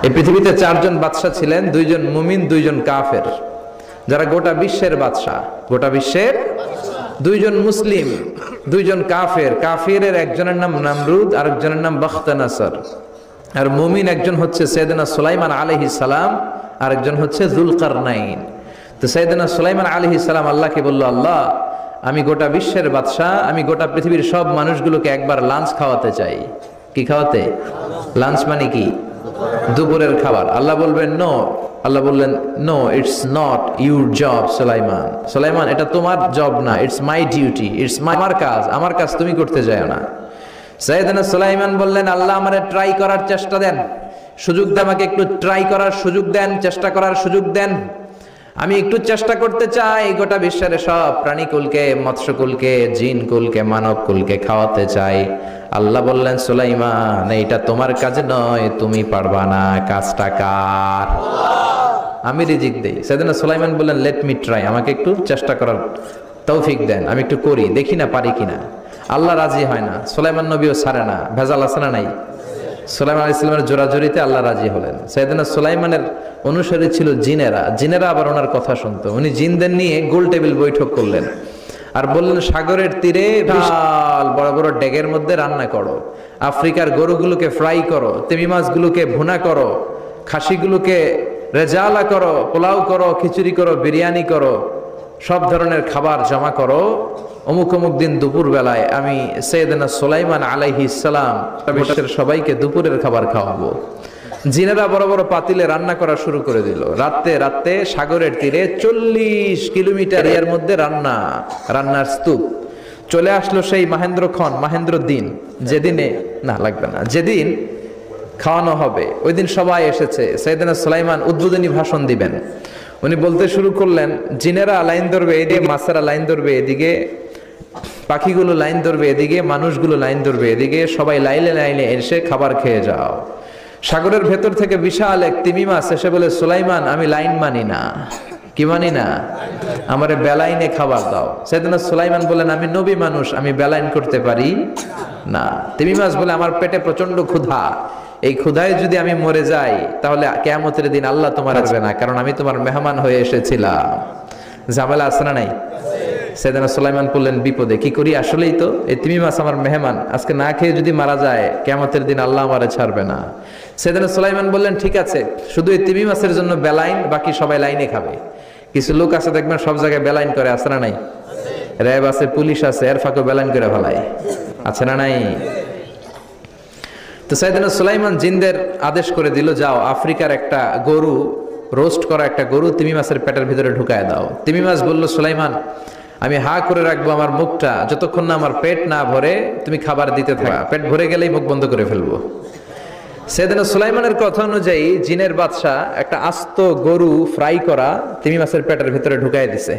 এই পৃথিবীতে চারজন বাদশা ছিলেন, দুইজন মুমিন, দুইজন কাফের, যারা গোটা বিশ্বের বাদশা। গোটা বিশ্বের দুইজন মুসলিম, দুইজন কাফের। কাফিরের একজনের নাম নামরুদ, আরেকজনের নাম বখতানাসর। আর মুমিন একজন হচ্ছে সাইয়েদনা সুলাইমান আলাইহিস সালাম, আরেকজন হচ্ছে যুলকারনাইন। তো সাইয়েদনা সুলাইমান আলাইহিস সালাম আল্লাহকে বলল, আল্লাহ, আমি গোটা বিশ্বের বাদশা, আমি গোটা পৃথিবীর সব মানুষগুলোকে একবার লাঞ্চ খাওয়াতে চাই। কি খাওয়াতে? লাঞ্চ মানে কি? দুপুরের খাবার। আল্লাহ বলবেন নো। আল্লাহ বললেন, no, it's not your job Sulaiman. Sulaiman, এটা তোমার জব না, ইটস মাই ডিউটি, ইটস আমার কাজ। আমার কাজ তুমি করতে যাও না। সাইয়েদনা সুলাইমান বললেন, আল্লাহ, আমারে ট্রাই করার চেষ্টা দেন, সুযোগ দেন, আমাকে একটু ট্রাই করার সুযোগ দেন, চেষ্টা করার সুযোগ দেন। আমি একটু চেষ্টা করতে চাই, গোটা বিশ্বের সব প্রাণীকুলকে, মৎস্যকুলকে, জিনকুলকে, মানবকুলকে খাওয়াতে চাই। আল্লাহ বললেন, সুলাইমান, এইটা তোমার কাজ নয়, তুমি পারবা না, কাজটা কার? আমি রিজিক দেই। সাইয়েদনা সুলাইমান বললেন, লেট মি ট্রাই, আমাকে একটু চেষ্টা করার তৌফিক দেন, আমি একটু করি, দেখি না পারি কিনা। আল্লাহ রাজি হয় না, সুলাইমান নবীও ছাড়ে না। ভেজাল আছে না নাই? সুলাইমান আলাইহিস সালামের জোরাজুরিতে আল্লাহ রাজি হলেন। সাইয়েদনা সুলাইমানের অনুসারী ছিল জিনেরা। জিনেরা আবার ওনার কথা শুনতো। উনি জিনদের নিয়ে গোল টেবিল বৈঠক করলেন আর বললেন, সাগরের তীরে বিশাল বড় বড় ডেগের মধ্যে রান্না করো, আফ্রিকার গরুগুলোকে ফ্রাই করো, তিমি মাছগুলোকে ভুনা করো, খাসিগুলোকে রেজালা করো, পোলাও করো, খিচুড়ি করো, বিরিয়ানি করো, সব ধরনের খাবার জমা করো। অমুক অমুক দিন দুপুর বেলায় আমি সাইয়েদনা সুলাইমান আলাইহিস সালাম বিশ্বের সবাইকে দুপুরের খাবার খাওয়াবো। জিনেরা বড় বড় পাতিলে রান্না করা শুরু করে দিল। রাতে রাতে সাগরের তীরে 40 কিলোমিটার এর মধ্যে রান্নার স্তূপ। চলে আসলো সেই মাহেন্দ্র দিন, যেদিনে না লাগবে না, যেদিন খাওয়ানো হবে ওই দিন সবাই এসেছে। সাইয়েদনা সুলাইমান উদ্বোধনী ভাষণ দিবেন। উনি বলতে শুরু করলেন, জিনেরা লাইন ধরবে এদিকে, মাছেরা লাইন ধরবে এদিকে, পাখিগুলো লাইন ধরবে এদিকে, মানুষগুলো লাইন ধরবে এদিকে, সবাই লাইনে লাইনে এসে খাবার খেয়ে যাও। সাগরের ভেতর থেকে বিশাল এক তিমি মাছ এসে বলে, সুলাইমান, আমি লাইন মানি না। কি মানি না? আমারে বেলাইনে খাবার দাও। সাইয়েদনা সুলাইমান বলেন, আমি নবী মানুষ, আমি বেলাইন করতে পারি না। তিমি মাছ বলে, আমার পেটে প্রচন্ড ক্ষুধা, এই ক্ষুধায় যদি আমি মরে যাই তাহলে কিয়ামতের দিন আল্লাহ তোমার আসবে না, কারণ আমি তোমার মেহমান হয়ে এসেছিলাম। ঝামেলা আছে না নাই? সাইয়েদনা সুলাইমান বললেন, বিপদে কি করি? আসলেই তো এই তিমি মাছ আমার মেহমান, আজকে না খেয়ে যদি মারা যায় কিয়ামতের দিন আল্লাহ আমারে ছাড়বে না। সাইয়েদনা সুলাইমান বললেন, ঠিক আছে, শুধু এই তিমি মাছের জন্য বেলাইন, বাকি সবাই লাইনে খাবে। কিছু লোক আছে দেখবেন সব জায়গায় বেলাইন করে, আছে না নাই? র্যাব আছে, পুলিশ আছে, এর ফাঁকে বেলাইন করে ফেলায়, আছে না নাই? তো সাইয়েদনা সুলাইমান জিনদের আদেশ করে দিল, যাও আফ্রিকার একটা গরু, রোস্ট করা একটা গরু তিমি মাছের পেটের ভিতরে ঢুকায় দাও। তিমি মাছ বলল, সুলাইমান, আমি হা করে রাখবো আমার মুখটা, যতক্ষণ না আমার পেট না ভরে তুমি খাবার দিতে থাকো, পেট ভরে গেলেই মুখ বন্ধ করে ফেলবো। সাইয়েদনা সুলাইমানের কথা অনুযায়ী জিনের বাদশা একটা আস্ত গরু ফ্রাই করা তিমি মাছের পেটের ভিতরে ঢুকায় দিছে,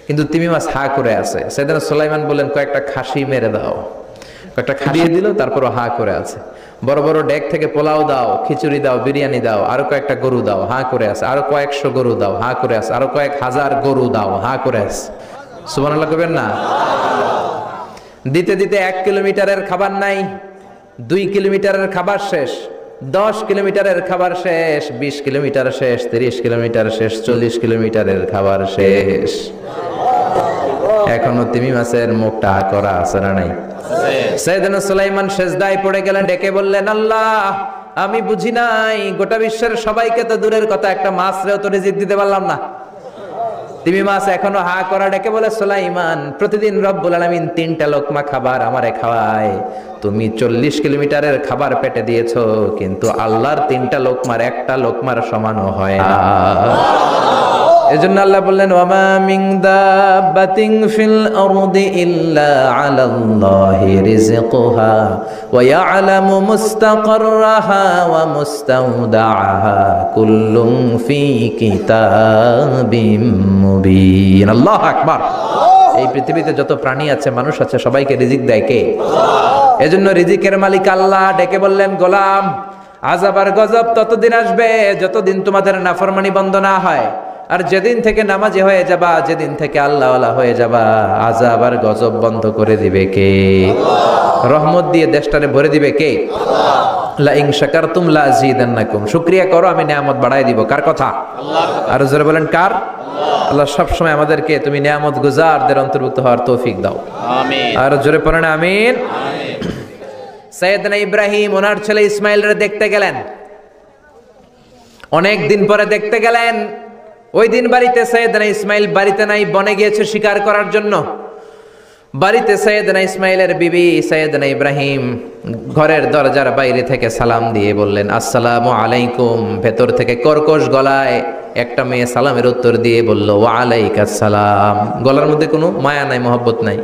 কিন্তু তিমি মাছ হা করে আছে। সাইয়েদনা সুলাইমান বললেন, কয়েকটা খাসি মেরে দাও। কয়েকটা খাইয়ে দিল, তারপর হা করে আছে। বড় বড় ডেক থেকে পোলাও দাও, খিচুড়ি দাও, বিরিয়ানি দাও, আরো কয়েকটা গরু দাও, হা করে আছে। আরো কয়েকশো গরু দাও, হা করে আছে। আরো কয়েক হাজার গরু দাও, হা করে আছে। সুবহানাল্লাহ কইবেন না? দিতে দিতে 1 কিলোমিটারের খাবার নাই, 2 কিলোমিটারের খাবার শেষ, 10 কিলোমিটারের খাবার শেষ, 20 কিলোমিটার শেষ, 30 কিলোমিটার শেষ, 40 কিলোমিটারের খাবার শেষ। এখনো তিমি মাছের মুখটা করা আছে না নাই? সাইয়েদনা সুলাইমান সেজদায় পড়ে গেলেন, ডেকে বললেন, আল্লাহ, আমি বুঝি নাই, গোটা বিশ্বের সবাইকে তো দূরের কথা, একটা মাছরেও তো রিজিক দিতে পারলাম না। তিমি মাছ এখনো হা করা, ডেকে বলে, সুলাইমান, প্রতিদিন রব্বুল আলামিন 3টা লোকমা খাবার আমারে খাওয়ায়, তুমি 40 কিলোমিটারের খাবার পেটে দিয়েছো, কিন্তু আল্লাহর 3টা লোকমার একটা লোকমার সমানও হয় না। এজন্য আল্লাহ বললেন, ওয়ামা মিন দাব্বাতিন ফিল আরদি ইল্লা আলাল্লাহি রিজকুহা ওয়া ইয়ালামু মুস্তাকাররাহা ওয়া মুস্তাওদাআহা কুল্লুন ফি কিতাবিম মুবিন। আল্লাহু আকবার। এই পৃথিবীতে যত প্রাণী আছে, মানুষ আছে, সবাইকে রিজিক দেয় কে? এজন্য রিজিকের মালিক আল্লাহ। ডেকে বললেন, গোলাম, আযাব আর গজব ততদিন আসবে যতদিন তোমাদের নাফরমানি বন্ধ না হয়। আর যেদিন থেকে নামাজি হয়ে যাবা, যেদিন থেকে আল্লাহওয়ালা হয়ে যাবা, আযাব আর গজব বন্ধ করে দিবে কে? রহমত দিয়ে দেশটারে ভরে দিবে কে? লা ইন শাকারতুম লা আযীদান্নাকুম, শুকরিয়া করো আমি নিয়ামত বাড়ায় দিব। কার কথা? আল্লাহ। আর জোরে বলেন কার? আল্লাহ। সব সময় আমাদেরকে তুমি নিয়ামত গুজারদের অন্তর্ভুক্ত হওয়ার তৌফিক দাও, আমিন। আর জোরে পড়েন আমিন। সাইয়েদনা ইব্রাহিম ওনার ছেলে ইসমাইলরে দেখতে গেলেন, অনেক দিন পরে দেখতে গেলেন। ওই দিন বাড়িতে সাইয়েদনা ইসমাইল বাড়িতে নাই, বনে গিয়েছে শিকার করার জন্য। বাড়িতে সাইয়েদনা ইসমাইলের বিবি সাইয়েদনা ইব্রাহিম ঘরের দরজার বাইরে থেকে সালাম দিয়ে বললেন আসসালামু আলাইকুম। ভেতর থেকে কর্কশ গলায় একটা মেয়ে সালামের উত্তর দিয়ে বলল ওয়া আলাইকাস সালাম। গলার মধ্যে কোনো মায়া নাই, মহব্বত নাই।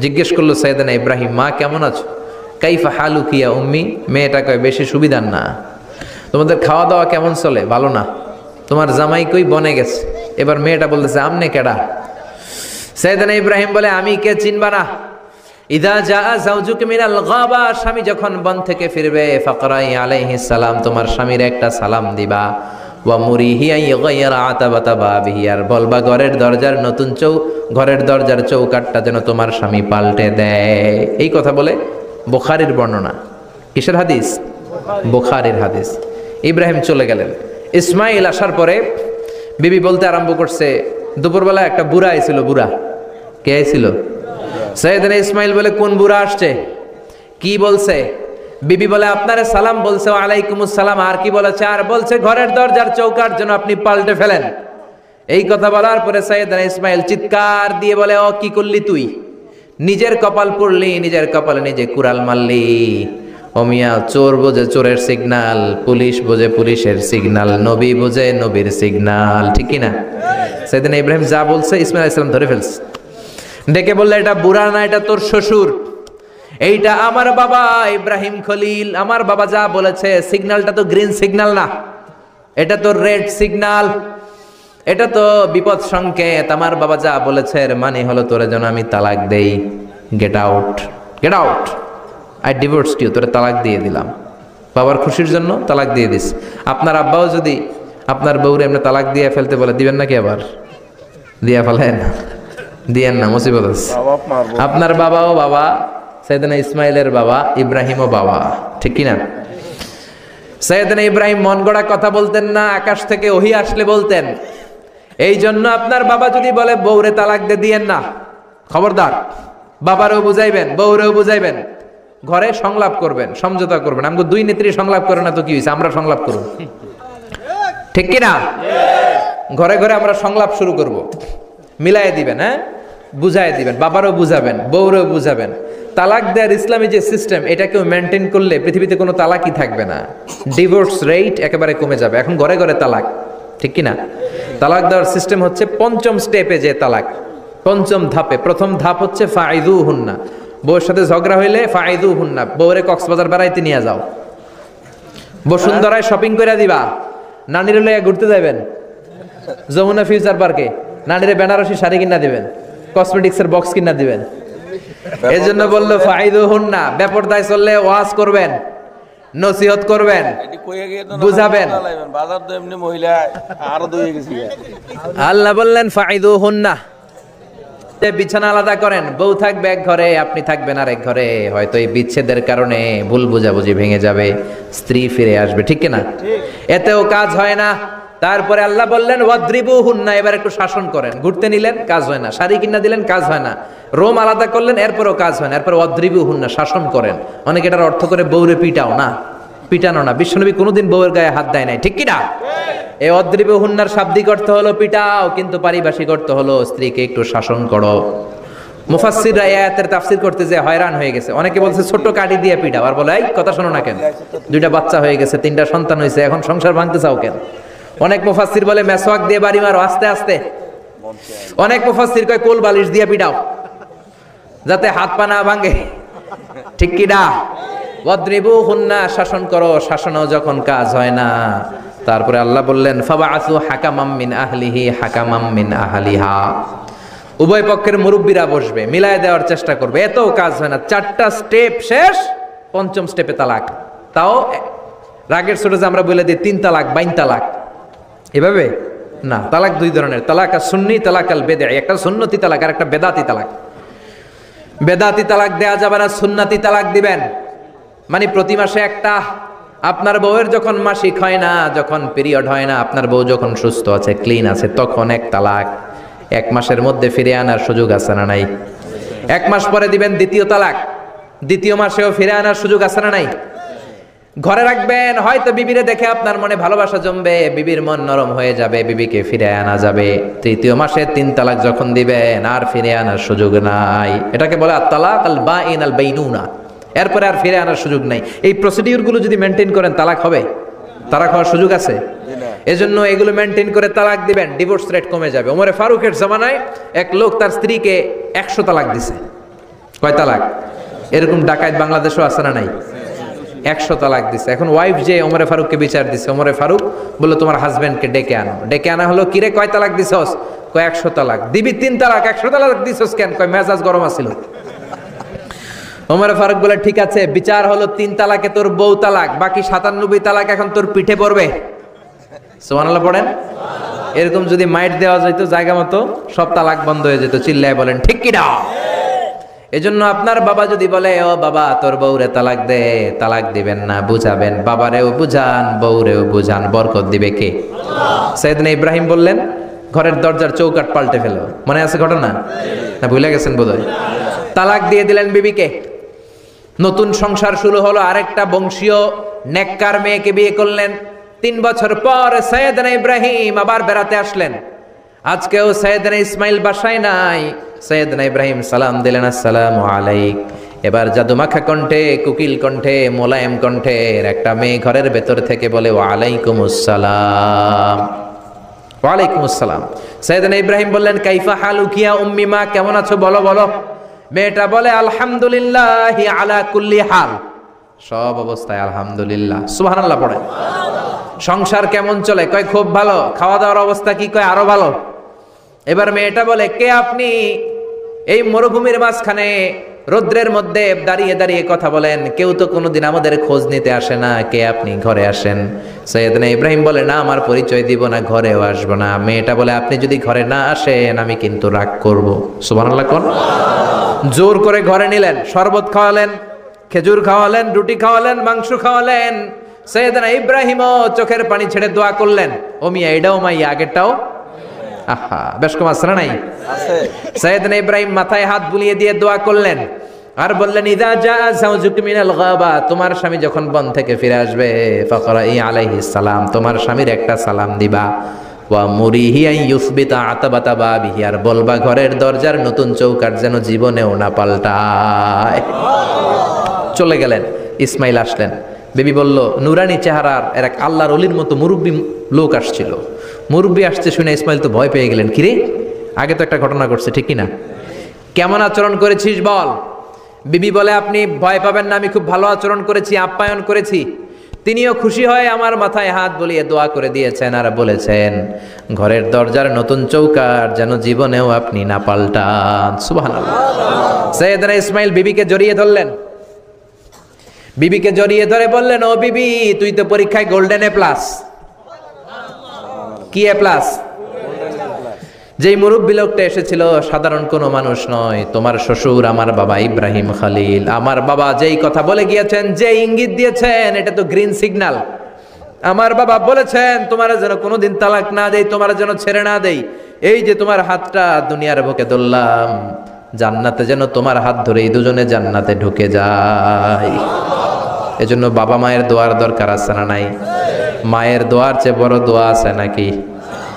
জিজ্ঞেস করলো সাইয়েদনা ইব্রাহিম, মা কেমন আছো? কাইফা হালুকি ইয়া উম্মি। মেয়েটা কয় বেশি সুবিধার না, তোমাদের খাওয়া দাওয়া কেমন চলে? ভালো না। তোমার জামাই কই? বনে গেছে। এবার মেয়েটা বলতেছে আমনে কেডা? সাইয়েদনা ইব্রাহিম বলে আমি কে চিনবা না? ইদা জা যাওজুক মিনাল গাবা, স্বামী যখন বন থেকে ফিরবে ফাকরাই আলাইহিস সালাম, তোমার স্বামীর একটা সালাম দিবা। ওয়া মুরিহি আইগাইরা আতাবাতা বাবিহি, আর বলবা ঘরের দরজার চৌকাটটা যেন তোমার স্বামী পাল্টে দেয়। এই কথা বলে বুখারীর বর্ণনা। কিসের হাদিস? বুখারীর হাদিস। ইব্রাহিম চলে গেলেন। ইসমাইল আসার পরে বিবি বলতে আরম্ভ করছে, দুপুরবেলা একটা বুড়া আইছিল। বুড়া কে আইছিল? সাইয়েদনা ইসমাইল বলে কোন বুড়া আসছে? কি বলছে? বিবি বলে আপনারে সালাম বলছে, ওয়ালাইকুমুস সালাম। আর কি বলেছে? আর বলছে ঘরের দরজার চৌকাট যেন আপনি পাল্টে ফেলেন। এই কথা বলার পরে সাইয়েদনা ইসমাইল চিৎকার দিয়ে বলে ও কি করলি তুই? নিজের কপাল পুড়লি, নিজের কপালে নিজে কুড়াল মারলি। ও মিয়া, চোর বোঝে চোরের সিগনাল, পুলিশ বোঝে পুলিশের সিগনাল, নবী বোঝে নবীর সিগনাল, ঠিক কি না? সাইয়েদনা ইব্রাহিম যা বলছে ইসমাইল আলাইহিস সালাম ধরে ফেলছে। ডেকে বললে এটা বুড়া না, এটা তোর শ্বশুর, এইটা আমার বাবা ইব্রাহিম খলিল। আমার বাবা যা বলেছে, সিগন্যালটা তো গ্রিন সিগন্যাল না, এটা তো রেড সিগন্যাল, এটা তো বিপদ সংকেত। আমার বাবা যা বলেছে এর মানে হলো তোরে যেন আমি তালাক দেই। Get out, get out, I divorced you, তোরে তালাক দিয়ে দিলাম। বাবার খুশির জন্য তালাক দিয়ে দিস। আপনার আব্বাও যদি আপনার বউরে এমনি তালাক দিয়ে ফেলতে বলে, দিবেন নাকি? আবার দিয়া ফেলেন, দিয়েন না, মুসিবত আছে। আপনার বাবাও বাবা, সাইয়েদনা ইসমাইলের বাবা, ইব্রাহিমও বাবা, ঠিক কিনা? সাইয়েদনা ইব্রাহিম মন গড়া কথা বলতেন না, আকাশ থেকে ওহী আসলে বলতেন। এই জন্য আপনার বাবা যদি বলে বউরে তালাক দিয়েন না, খবরদার, বাবারেও বুঝাইবেন, বউরেও বুঝাইবেন, ঘরে সংলাপ করবেন, সমঝোতা করবেন। আমাকে দুই নেত্রী সংলাপ করে না তো কি হয়েছে, আমরা সংলাপ করব, ঠিক কিনা? ঘরে ঘরে আমরা সংলাপ শুরু করব, মিলাই দিবেন, হ্যাঁ, বুঝাই দিবেন, বাবারও বুঝাবেন, বউরেও বুঝাবেন। তালাক দেওয়ার ইসলামী যে সিস্টেম, এটাকেও মেনটেন করলে পৃথিবীতে কোনো তালাকই থাকবে না, ডিভোর্স রেট একেবারে কমে যাবে। এখন ঘরে ঘরে তালাক, ঠিক কিনা? তালাক দেওয়ার সিস্টেম হচ্ছে পঞ্চম স্টেপে যে তালাক, পঞ্চম ধাপে। প্রথম ধাপ হচ্ছে ফাইদুহুন্না, বউয়ের সাথে ঝগড়া হইলে ফাইদুহুন্না, বউরে কক্সবাজার বেড়াইতে নিয়ে যাও, বসুন্ধরায় শপিং করে দিবা, নানির লইয়া ঘুরতে যাবেন যমুনা ফিউচার পার্কে, নানিরে বেনারসি শাড়ি কিনা দিবেন, কসমেটিক্সের বক্স কিনা দিবেন। এই জন্য বললো ফাইদুহুন্না, বেপরদায় চললে ওয়াজ করবেন, নসিহত করবেন, বুঝাবেন। আল্লাহ বললেন ফাইদুহুন্না, বিছানা আলাদা করেন, বউ থাকবে এক ঘরে, আপনি থাকবেন আর এক ঘরে। হয়তো এই বিচ্ছেদের কারণে ভুল বুঝাবুঝি ভেঙে যাবে, স্ত্রী ফিরে আসবে, ঠিক না? এতেও কাজ হয় না। তারপরে আল্লাহ বললেন ওয়াদ্রিবুহুন্না, এবার একটু শাসন করেন। ঘুরতে নিলেন, কাজ হয় না। শাড়ি কিনা দিলেন, কাজ হয় না। রোম আলাদা করলেন, এরপরও কাজ হয় না। এরপর ওয়াদ্রিবুহুন্না, শাসন করেন। অনেকে এটার অর্থ করে বউরে পিটাও না, পিটানো না। বিশ্বনবী কোনোদিন বউয়ের গায়ে হাত দেয় নাই, ঠিক কিনা? এই ওয়াদ্রিবুহুন্নার শাব্দিক অর্থ হলো পিটাও, কিন্তু পারিভাষিক অর্থ হলো স্ত্রীকে একটু শাসন করো। মুফাসসিররা এই আয়াতের তাফসীর করতে যে হয়রান হয়ে গেছে। অনেকে বলছে ছোট কাঠি দিয়ে পিটাও, আর বলে এই কথা শোনো না কেন, দুইটা বাচ্চা হয়ে গেছে, 3টা সন্তান হয়েছে, এখন সংসার ভাঙতে চাও কেন? অনেক মুফাসসির বলে মেসওয়াক দিয়ে বাড়ি মারো আস্তে আস্তে। অনেক মুফাসসির কয় কোল বালিশ দিয়ে পিটাও, যাতে হাত পা না ভাঙে, ঠিক কি না? ওয়াদ্রিবুহুন্না, শাসন করো। শাসনও যখন কাজ হয় না, তারপরে আল্লাহ বললেন ফাবাআসু হাকামাম মিন আহলিহি হাকামাম মিন আহলিহা, উভয় পক্ষের মুরব্বীরা বসবে, মিলায় দেওয়ার চেষ্টা করবে। এতও কাজ হয় না। 4টা স্টেপ শেষ, পঞ্চম স্টেপে তালাক। তাও রাগের ছোট যে আমরা বলে দিই 3 তালাক, 22 তালাক, এভাবে না। তালাক 2 ধরনের, তালাক আর সুন্নি, তালাক আল বেদঈ। একটা সুন্নতি তালাক আর একটা বেদাতি তালাক। বেদাতি তালাক দেয়া যাবে না, সুন্নতি তালাক দিবেন। মানে প্রতি মাসে একটা, আপনার বউয়ের যখন মাসিক হয় না, যখন পিরিয়ড হয় না, আপনার বউ যখন সুস্থ আছে, ক্লিন আছে, তখন এক তালাক। 1 মাসের মধ্যে ফিরে আনার সুযোগ আছে না নাই? 1 মাস পরে দিবেন দ্বিতীয় তালাক, দ্বিতীয় মাসেও ফিরে আনার সুযোগ আছে না নাই? ঘরে রাখবেন, হয়তো বিবিরে দেখে আপনার মনে ভালোবাসা জমবে, বিবির মন নরম হয়ে যাবে, বিবিকে ফিরে আনা যাবে। তৃতীয় মাসে 3 তালাক যখন দিবেন, আর ফিরে আনার সুযোগ নাই। এটাকে বলে আত-তালাক আল বাইন আল বাইনুনা। এরপরে আর ফিরে আনার সুযোগ নাই। এই প্রসিডিউর গুলো যদি মেনটেন করেন, তালাক হবে? তালাক হওয়ার সুযোগ আছে? এজন্য এগুলো মেনটেন করে তালাক দিবেন, ডিভোর্স রেট কমে যাবে। ওমরে ফারুকের জামানায় এক লোক তার স্ত্রীকে 100 তালাক দিছে। কয় তালাক? এরকম ডাকাত বাংলাদেশও আছে না নাই? 100 তালাক দিছে। এখন ওয়াইফ যে ওমরে ফারুককে বিচার দিছে, ওমরে ফারুক বলল তোমার হাজবেন্ডকে ডেকে আনো। ডেকে আনা হলো, কিরে কয় তালাক দিছস? কয় 100 তালাক। দিবি 3 তালাক, 100 তালাক দিছস কেন? কয় মেজাজ গরম আছিল। ওমরে ফারুক বলে ঠিক আছে, বিচার হলো 3 তালাকে তোর বউ তালাক, বাকি 97 তালাক এখন তোর পিঠে পড়বে। সুবহানাল্লাহ পড়েন। এরকম যদি মাইট দেওয়া যেত জায়গা মতো, সব তালাক বন্ধ হয়ে যেত। চিল্লায় বলেন ঠিক কি না? এজন্য আপনার বাবা যদি বলে ও বাবা তোর বউরে তালাক দে, তালাক দিবেন না, বুঝাবেন। বাবারেও বুঝান, বউরেও বুঝান, বরকত দিবে কে? সাইয়েদনা ইব্রাহিম বললেন ঘরের দরজার চৌকাঠ পাল্টে ফেলো। মনে আছে ঘটনা? না ভুলে গেছেন বোধহয়? তালাক দিয়ে দিলেন বিবিকে। নতুন সংসার শুরু হলো, আরেকটা বংশীয় নেককার মেয়েকে বিয়ে করলেন। 3 বছর পর সাইয়েদনা ইব্রাহিম আবার বেড়াতে আসলেন। আজকেও সাইয়েদনা ইসমাইল বাসায় নাই। সাইয়েদনা ইব্রাহিম সালাম দিলেন, আসসালামু আলাইক। এবার জাদুমাখা কণ্ঠে, কুকিল কণ্ঠে, মোলায়েম কণ্ঠের একটা মেয়ে ঘরের ভেতর থেকে বলে ওয়ালাইকুমুস সালাম। ওয়ালাইকুমুস সালাম। সাইয়েদনা ইব্রাহিম বললেন কাইফা হালুকিয়া উম্মি মা, কেমন আছো বলো বলো। মেয়েটা বলে আলহামদুলিল্লাহি আলা কুল্লি হাল, সব অবস্থায় আলহামদুলিল্লাহ। সুবহানাল্লাহ পড়ে। সংসার কেমন চলে? কয় খুব ভালো। খাওয়া দাওয়ার অবস্থা কি? কয় আরো ভালো। এবার মেয়েটা বলে কে আপনি? এই মরুভূমির মাঝখানে রৌদ্রের মধ্যে দাঁড়িয়ে দাঁড়িয়ে কথা বলেন, কেউ তো কোনোদিন আমাদের খোঁজ নিতে আসে না, কে আপনি? ঘরে আসেন। সাইয়েদনা ইব্রাহিম বলে না, আমার পরিচয় দিব না, ঘরেও আসবো না। মেয়েটা বলে আপনি যদি ঘরে না আসেন আমি কিন্তু রাগ করব। সুবহানাল্লাহ কোন। জোর করে ঘরে নিলেন, শরবত খাওয়ালেন, খেজুর খাওয়ালেন, রুটি খাওয়ালেন, মাংস খাওয়ালেন। সাইয়েদনা ইব্রাহিমও চোখের পানি ছেড়ে দোয়া করলেন, ও মিয়া এটাও মাইয়া আগেরটাও। আহা, বেশ কম আছে না নাই? সাইয়েদনা ইব্রাহিম মাথায় হাত বুলিয়ে দিয়ে দোয়া করলেন আর বললেন ইযা জাআ যাওজুকা মিনাল গাবা, তোমার স্বামী যখন বন থেকে ফিরে আসবে, ফাকরাই আলাইহিস সালাম, তোমার স্বামীর একটা সালাম দিবা। ওয়া মুরিহি আন ইউসবিতা আতাবাতা বাবিহি, আর বলবা ঘরের দরজার নতুন চৌকাঠ যেন জীবনেও না পাল্টায়। চলে গেলেন। ইসমাইল আসলেন। বেবি বলল নুরানি চেহারার এক আল্লাহর ওলির মতো মুরব্বী লোক আসছিল। মুরব্বী আসছে শুনে ইসমাইল তো ভয় পেয়ে গেলেন। কিরে, আগে তো একটা ঘটনা ঘটছে, ঠিক কিনা? কেমন আচরণ করেছিস বল। বিবি বলে আপনি ভয় পাবেন না, আমি খুব ভালো আচরণ করেছি, আপ্যায়ন করেছি। তিনিও খুশি হয়ে আমার মাথায় হাত বুলিয়ে দোয়া করে দিয়েছেন আর বলেছেন ঘরের দরজার নতুন চৌকাঠ যেন জীবনেও আপনি না পাল্টান। সুবহানাল্লাহ। সাইয়েদনা ইসমাইল বিবিকে জড়িয়ে ধরলেন। বিবিকে জড়িয়ে ধরে বললেন ও বিবি, তুই তো পরীক্ষায় গোল্ডেন এ প্লাস। কি এ প্লাস? যেই মুরব্বী লোকটা এসেছিল সাধারণ কোনো মানুষ নয়, তোমার শ্বশুর আমার বাবা ইব্রাহিম খলিল। আমার বাবা যেই কথা বলে গিয়েছেন, যে ইঙ্গিত দিয়েছেন, এটা তো গ্রিন সিগন্যাল। আমার বাবা বলেছেন তোমার যেন কোনোদিন তালাক না দেই, তোমার যেন ছেড়ে না দেই। এই যে তোমার হাতটা দুনিয়ার বুকে ধরলাম, জান্নাতে যেন তোমার হাত ধরে এই দুজনে জান্নাতে ঢুকে যায়। এজন্য বাবা মায়ের দোয়ার দরকার আছে না নাই? মায়ের দোয়ার চেয়ে বড় দোয়া আছে নাকি?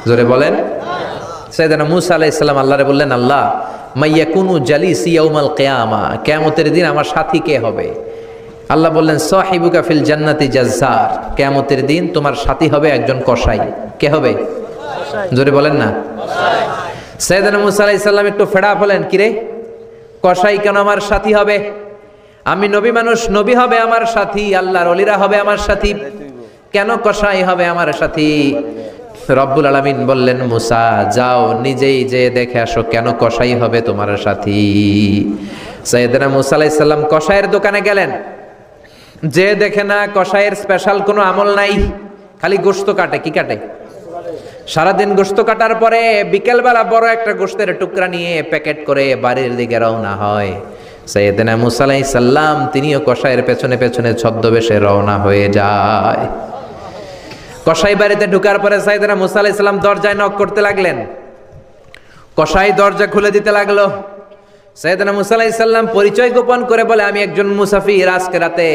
জোরে বলেন। সাইয়েদনা মূসা আলাইহিস সালাম আল্লাহরে বললেন, আল্লাহ মাইয়াকুনু জালিসি ইয়াউমাল কিয়ামা, কিয়ামতের দিন আমার সাথী কে হবে? আল্লাহ বললেন সাহিবুকা ফিল জান্নাতি জাজ্জার, কিয়ামতের দিন তোমার সাথী হবে একজন কসাই। কে হবে? জোরে বলেন না। সাইয়েদনা মূসা আলাইহিস সালাম একটু ফেড়া হলেন, কিরে কসাই কেন আমার সাথী হবে? আমি নবী মানুষ, নবী হবে আমার সাথী, আল্লাহর ওলিরা হবে আমার সাথী, কেন কসাই হবে আমার সাথী? রব্বুল আলামিন বললেন মুসা যাও নিজেই যে দেখে আসো কেন কসাই হবে তোমার সাথী। সাইয়েদনা মুসা আলাইহিস সালাম কসাইয়ের দোকানে গেলেন। যে দেখে না কসাইয়ের স্পেশাল কোনো আমল নাই, খালি গোশত কাটে। কি কাটে? সারাদিন গোশত কাটার পরে বিকেলবেলা বড় একটা গোশতের টুকরা নিয়ে প্যাকেট করে বাড়ির দিকে রওনা হয়। সাইয়েদনা মুসা আলাইহিস সালাম তিনিও কসাইয়ের পেছনে পেছনে ছদ্মবেশে রওনা হয়ে যায়। কসাই বাড়িতে ঢোকার পরে সাইয়েদনা মুসা আলাইহিস সালাম দরজায় নক করতে লাগলেন। কসাই দরজা খুলে দিতে লাগলো। সাইয়েদনা মুসা আলাইহিস সালাম পরিচয় গোপন করে বলে, আমি একজন মুসাফির, আজকে রাতে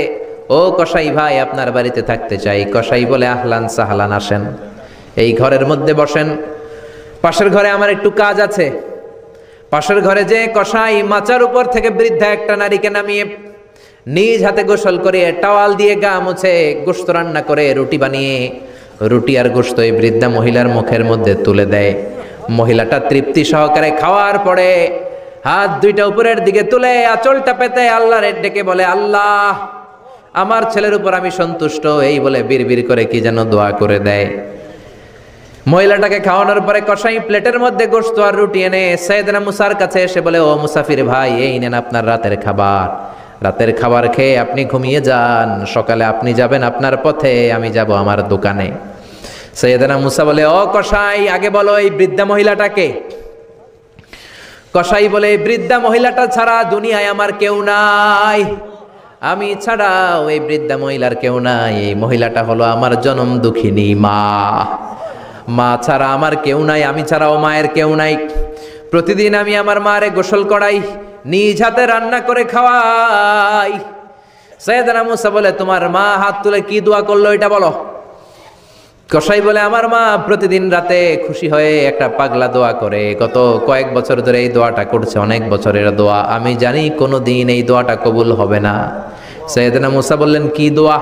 ও কসাই ভাই আপনার বাড়িতে থাকতে চাই। কসাই বলে, আহলান সাহলান, আসেন, এই ঘরের মধ্যে বসেন, পাশের ঘরে আমার একটু কাজ আছে। পাশের ঘরে যে কসাই মাচার উপর থেকে বৃদ্ধা একটা নারীকে নামিয়ে নিজ হাতে গোসল করে টাওয়াল দিয়ে গা মুছে গোশত রান্না করে রুটি বানিয়ে রুটি আর গোশত এই বৃদ্ধা মহিলার মুখের মধ্যে তুলে দেয়। মহিলাটা তৃপ্তি সহকারে খাওয়ার পরে হাত দুইটা উপরের দিকে তুলে আঁচলটা পেতে আল্লাহর ডেকে বলে, আল্লাহ আমার ছেলের উপর আমি সন্তুষ্ট, এই বলে বিড়বিড় করে কি যেন দোয়া করে দেয়। মহিলাটাকে খাওয়ানোর পরে কসাই প্লেটের মধ্যে গোশত আর রুটি এনে সাইয়েদনা মুসার কাছে এসে বলে, ও মুসাফির ভাই, এই নেন আপনার রাতের খাবার। রাতের খাবার খেয়ে আপনি ঘুমিয়ে যান, সকালে আপনি যাবেন আপনার পথে, আমি যাব আমার দোকানে। সাইয়েদনা মুসা বলে, ও কসাই, আগে বলো এই বৃদ্ধা মহিলাটাকে। কসাই বলে, এই বৃদ্ধা মহিলাটা ছাড়া দুনিয়ায় আমার কেউ নাই, আমি ছাড়াও এই বৃদ্ধা মহিলার কেউ নাই। এই মহিলাটা হলো আমার জনম দুঃখিনী মা, মা ছাড়া আমার কেউ নাই, আমি ছাড়াও মায়ের কেউ নাই। প্রতিদিন আমি আমার মারে গোসল করাই, নিজ হাতে রান্না করে খাওয়াই। সাইয়েদনা মুসা বলে, তোমার মা হাত তুলে কি দোয়া করলো এটা বলো। কসাই বলে, আমার মা প্রতিদিন রাতে খুশি হয়ে একটা পাগলা দোয়া করে, গত কয়েক বছর ধরে এই দোয়াটা করছে, অনেক বছরের দোয়া, আমি জানি কোনো দিন এই দোয়াটা কবুল হবে না। সাইয়েদনা মুসা বললেন, কি দোয়া?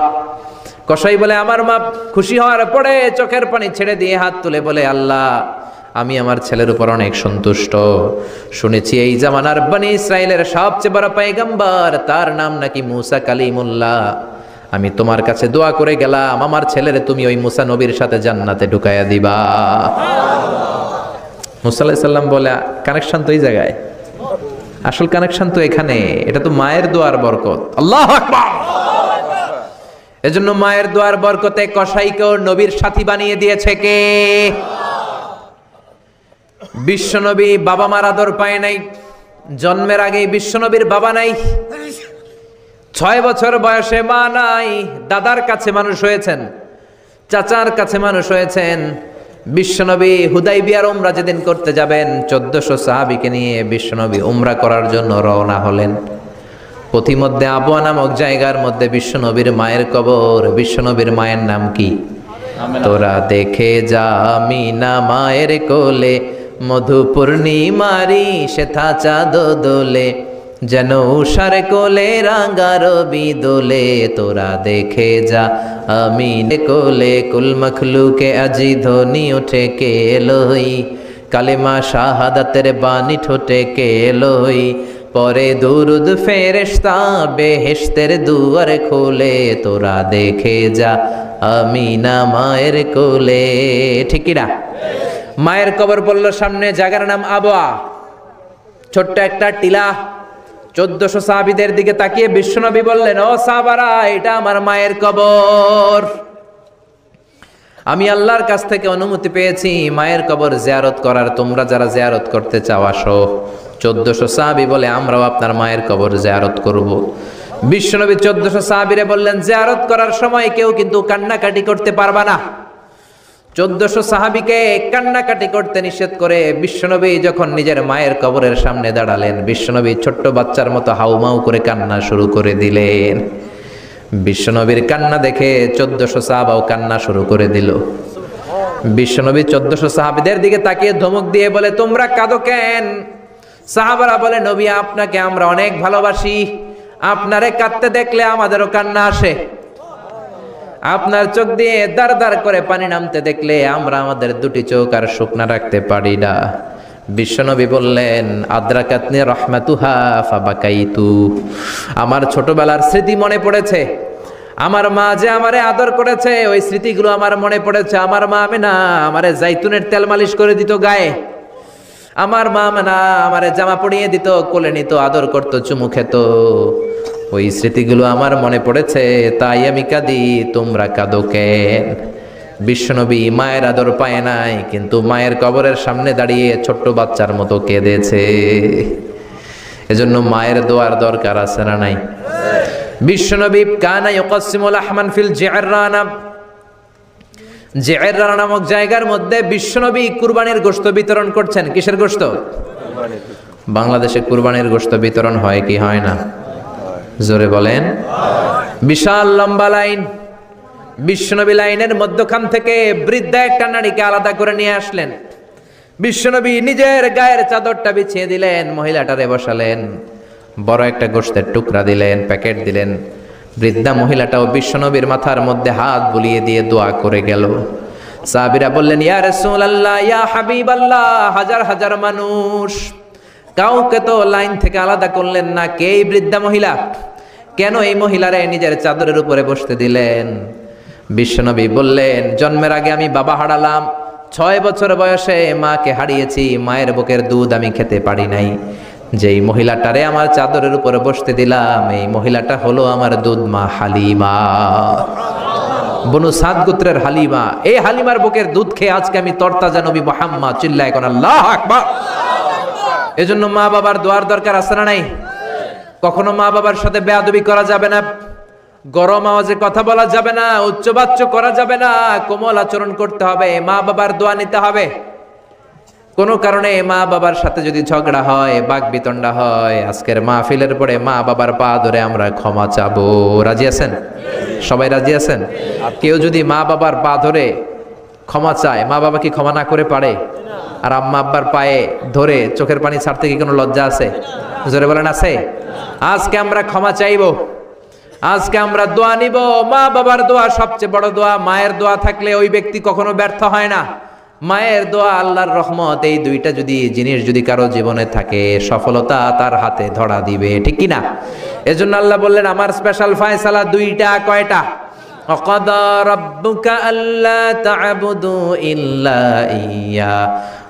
কসাই বলে, আমার মা খুশি হওয়ার পরে চোখের পানি ছেড়ে দিয়ে হাত তুলে বলে, আল্লাহ আমি আমার ছেলের উপর অনেক সন্তুষ্ট, শুনেছি এই জামানার বনি ইসরাইলের সবচেয়ে বড় পয়গম্বর, তার নাম নাকি মুসা কালিমুল্লাহ। আমি তোমার কাছে দোয়া করে গেলাম, আমার ছেলেরে তুমি ওই মুসা নবীর সাথে জান্নাতে ঢুকাইয়া দিবা। মুসা আলাইহিস সালাম বলে, কানেকশন তো এই জায়গায়, আসল কানেকশন তো এখানে, এটা তো মায়ের দোয়ার বরকত। আল্লাহু আকবার। এজন্য মায়ের দোয়ার বরকতে কসাইকেও নবীর সাথী বানিয়ে দিয়েছে কে? বিশ্বনবী বাবা মার আদর পায় নাই, জন্মের আগেই বিশ্বনবীর বাবা নাই, 6 বছর বয়সে মা নাই, দাদার কাছে মানুষ হয়েছেন, চাচার কাছে মানুষ হয়েছেন। বিশ্বনবী হুদাইবিয়ার উমরা যেদিন করতে যাবেন, 1400 সাহাবীকে নিয়ে বিশ্বনবী উমরা করার জন্য রওনা হলেন। পথিমধ্যে আবওয়া নামক জায়গার মধ্যে বিশ্বনবীর মায়ের কবর। বিশ্বনবীর মায়ের নাম কি? তোরা দেখে যা আমিনা মায়ের কোলে, মধু পূর্ণিমারি সেথা চাঁদ দোলে, যেন উষার কোলে রাঙা রবি দোলে। তোরা দেখে যা আমিনা কোলে, কুল মখলুকে আজি ধ্বনি ওঠে কে এলোই, কালেমা শাহাদাতের বাণী ঠোঁটে কে এলোই, পরে দুরুদ ফেরেশতা বেহেশতের দুয়ার খোলে। তোরা দেখে যা আমিনা মায়ের কোলে। ঠিক কি না? মায়ের কবর বলল সামনে, জায়গার নাম আবওয়া, ছোট্ট একটা টিলা। 1400 সাহাবীদের দিকে তাকিয়ে বিশ্বনবী বললেন, ও সাহাবারা, এটা আমার মায়ের কবর। আমি আল্লাহর কাছ থেকে অনুমতি পেয়েছি মায়ের কবর জিয়ারত করার, তোমরা যারা জিয়ারত করতে চাও আসো। 1400 সাহাবী বলে, আমরাও আপনার মায়ের কবর জিয়ারত করব। বিশ্বনবী 1400 সাহাবীরে বললেন, জিয়ারত করার সময় কেউ কিন্তু কান্নাকাটি করতে পারবা না। 1400 সাহাবীকে কান্নাকাটি করতে নিষেধ করে বিশ্বনবী যখন নিজের মায়ের কবরের সামনে দাঁড়ালেন, বিশ্বনবী ছোট্ট বাচ্চার মতো হাউমাউ করে কান্না শুরু করে দিলেন। বিশ্বনবীর কান্না দেখে 1400 সাহাবাও কান্না শুরু করে দিল। বিশ্বনবী 1400 সাহাবীদের দিকে তাকিয়ে ধমক দিয়ে বলে, তোমরা কাঁদো কেন? সাহাবারা বলে, নবী আপনাকে আমরা অনেক ভালোবাসি, আপনারে কাঁদতে দেখলে আমাদেরও কান্না আসে, আপনার চোখ দিয়ে দার দার করে পানি নামতে দেখলে আমরা আমাদের দুটি চোখ আর শুকনা রাখতে পারি না। বিশ্বনবী বললেন, আদ্রাকাতনি রাহমাতুহা ফাবাকাইতু, আমার ছোটবেলার স্মৃতি মনে পড়েছে, আমার মা যে আমারে আদর করেছে ওই স্মৃতিগুলো আমার মনে পড়েছে। আমার মা আমেনা আমারে জাইতুনের তেল মালিশ করে দিত গায়ে, আমার মা আমেনা আমারে জামা পরিয়ে দিত, কোলে নিত, আদর করত, চুমু খেত, ওই স্মৃতিগুলো আমার মনে পড়েছে, তাই আমি কাঁদি, তোমরা কাঁদো কেন? বিশ্বনবী মায়ের আদর পায় নাই, কিন্তু মায়ের কবরের সামনে দাঁড়িয়ে ছোট্ট বাচ্চার মতো কেঁদেছে। এজন্য মায়ের দোয়ার দরকার আছে না নাই? বিশ্বনবী কানা ইউকাসিমুল আহমান ফিল জিআররানা, জিআররানা নামক জায়গার মধ্যে বিশ্বনবী কুরবানির গোশত বিতরণ করছেন। কিসের গোশত? বাংলাদেশে কুরবানির গোশত বিতরণ হয় কি হয় না? জোরে বলেন। বিশাল লম্বা লাইন, বিশ্বনবী লাইনের মধ্যখান থেকে বৃদ্ধা একটা নারীকে আলাদা করে নিয়ে আসলেন। বিশ্বনবী নিজের গায়ের চাদরটা বিছিয়ে দিলেন, মহিলাটারে বসালেন, বড় একটা গোশতের টুকরা দিলেন, প্যাকেট দিলেন। বৃদ্ধা মহিলাটাও বিশ্বনবীর মাথার মধ্যে হাত বুলিয়ে দিয়ে দোয়া করে গেল। সাহাবীরা বললেন, ইয়া রাসূলুল্লাহ, ইয়া হাবিবাল্লাহ, হাজার হাজার মানুষ, কাউকে তো লাইন থেকে আলাদা করলেন না, কে এই বৃদ্ধা মহিলা? কেন এই মহিলারে নিজের চাদরের উপরে বসতে দিলেন? বিশ্বনবী বললেন, জন্মের আগে আমি বাবা হারালাম, 6 বছর বয়সে মাকে হারিয়েছি, মায়ের বুকের দুধ আমি খেতে পারি নাই। যেই মহিলাটারে আমার চাদরের উপরে বসতে দিলাম, এই মহিলাটা হলো আমার দুধ মা হালিমা, বনু সাদ গোত্রের হালিমা। এই হালিমার বুকের দুধ খেয়ে আজকে আমি তরতাজা নবী মুহাম্মদ। চিল্লায় কোন আল্লাহু আকবার। এজন্য মা বাবার দোয়ার দরকার আছে না নাই? কখনো মা বাবার সাথে বেয়াদবি করা যাবে না, গরম আওয়াজে কথা বলা যাবে না, উচ্চবাচ্য করা যাবে না, কোমল আচরণ করতে হবে, মা বাবার দোয়া নিতে হবে। কোনো কারণে মা বাবার সাথে যদি ঝগড়া হয়, বাকবিতণ্ডা হয়, আজকের মাহফিলের পরে মা বাবার পা ধরে আমরা ক্ষমা চাবো। রাজি আছেন? সবাই রাজি আছেন? কেউ যদি মা বাবার পা ধরে ক্ষমা চায়, মা বাবা কি ক্ষমা না করে পারে? আর আম্মা আব্বার পায়ে ধরে চোখের পানি ছাড়তে কি কোনো লজ্জা আছে? জোরে বলেন আছে? আজকে আমরা ক্ষমা চাইবো, আজকে আমরা দোয়া নিব। মা বাবার দোয়া সবচেয়ে বড় দোয়া। মায়ের দোয়া থাকলে ওই ব্যক্তি কখনো ব্যর্থ হয় না। মায়ের দোয়া, আল্লাহর রহমত, এই দুইটা জিনিস যদি কারো জীবনে থাকে, সফলতা তার হাতে ধরা দিবে, ঠিক কি না? এজন্য আল্লাহ বললেন, আমার স্পেশাল ফয়সালা দুইটা। কয়টা? ওয়াকাদা রাব্বুকা আল্লা তা'বুদু ইল্লা ইয়্যা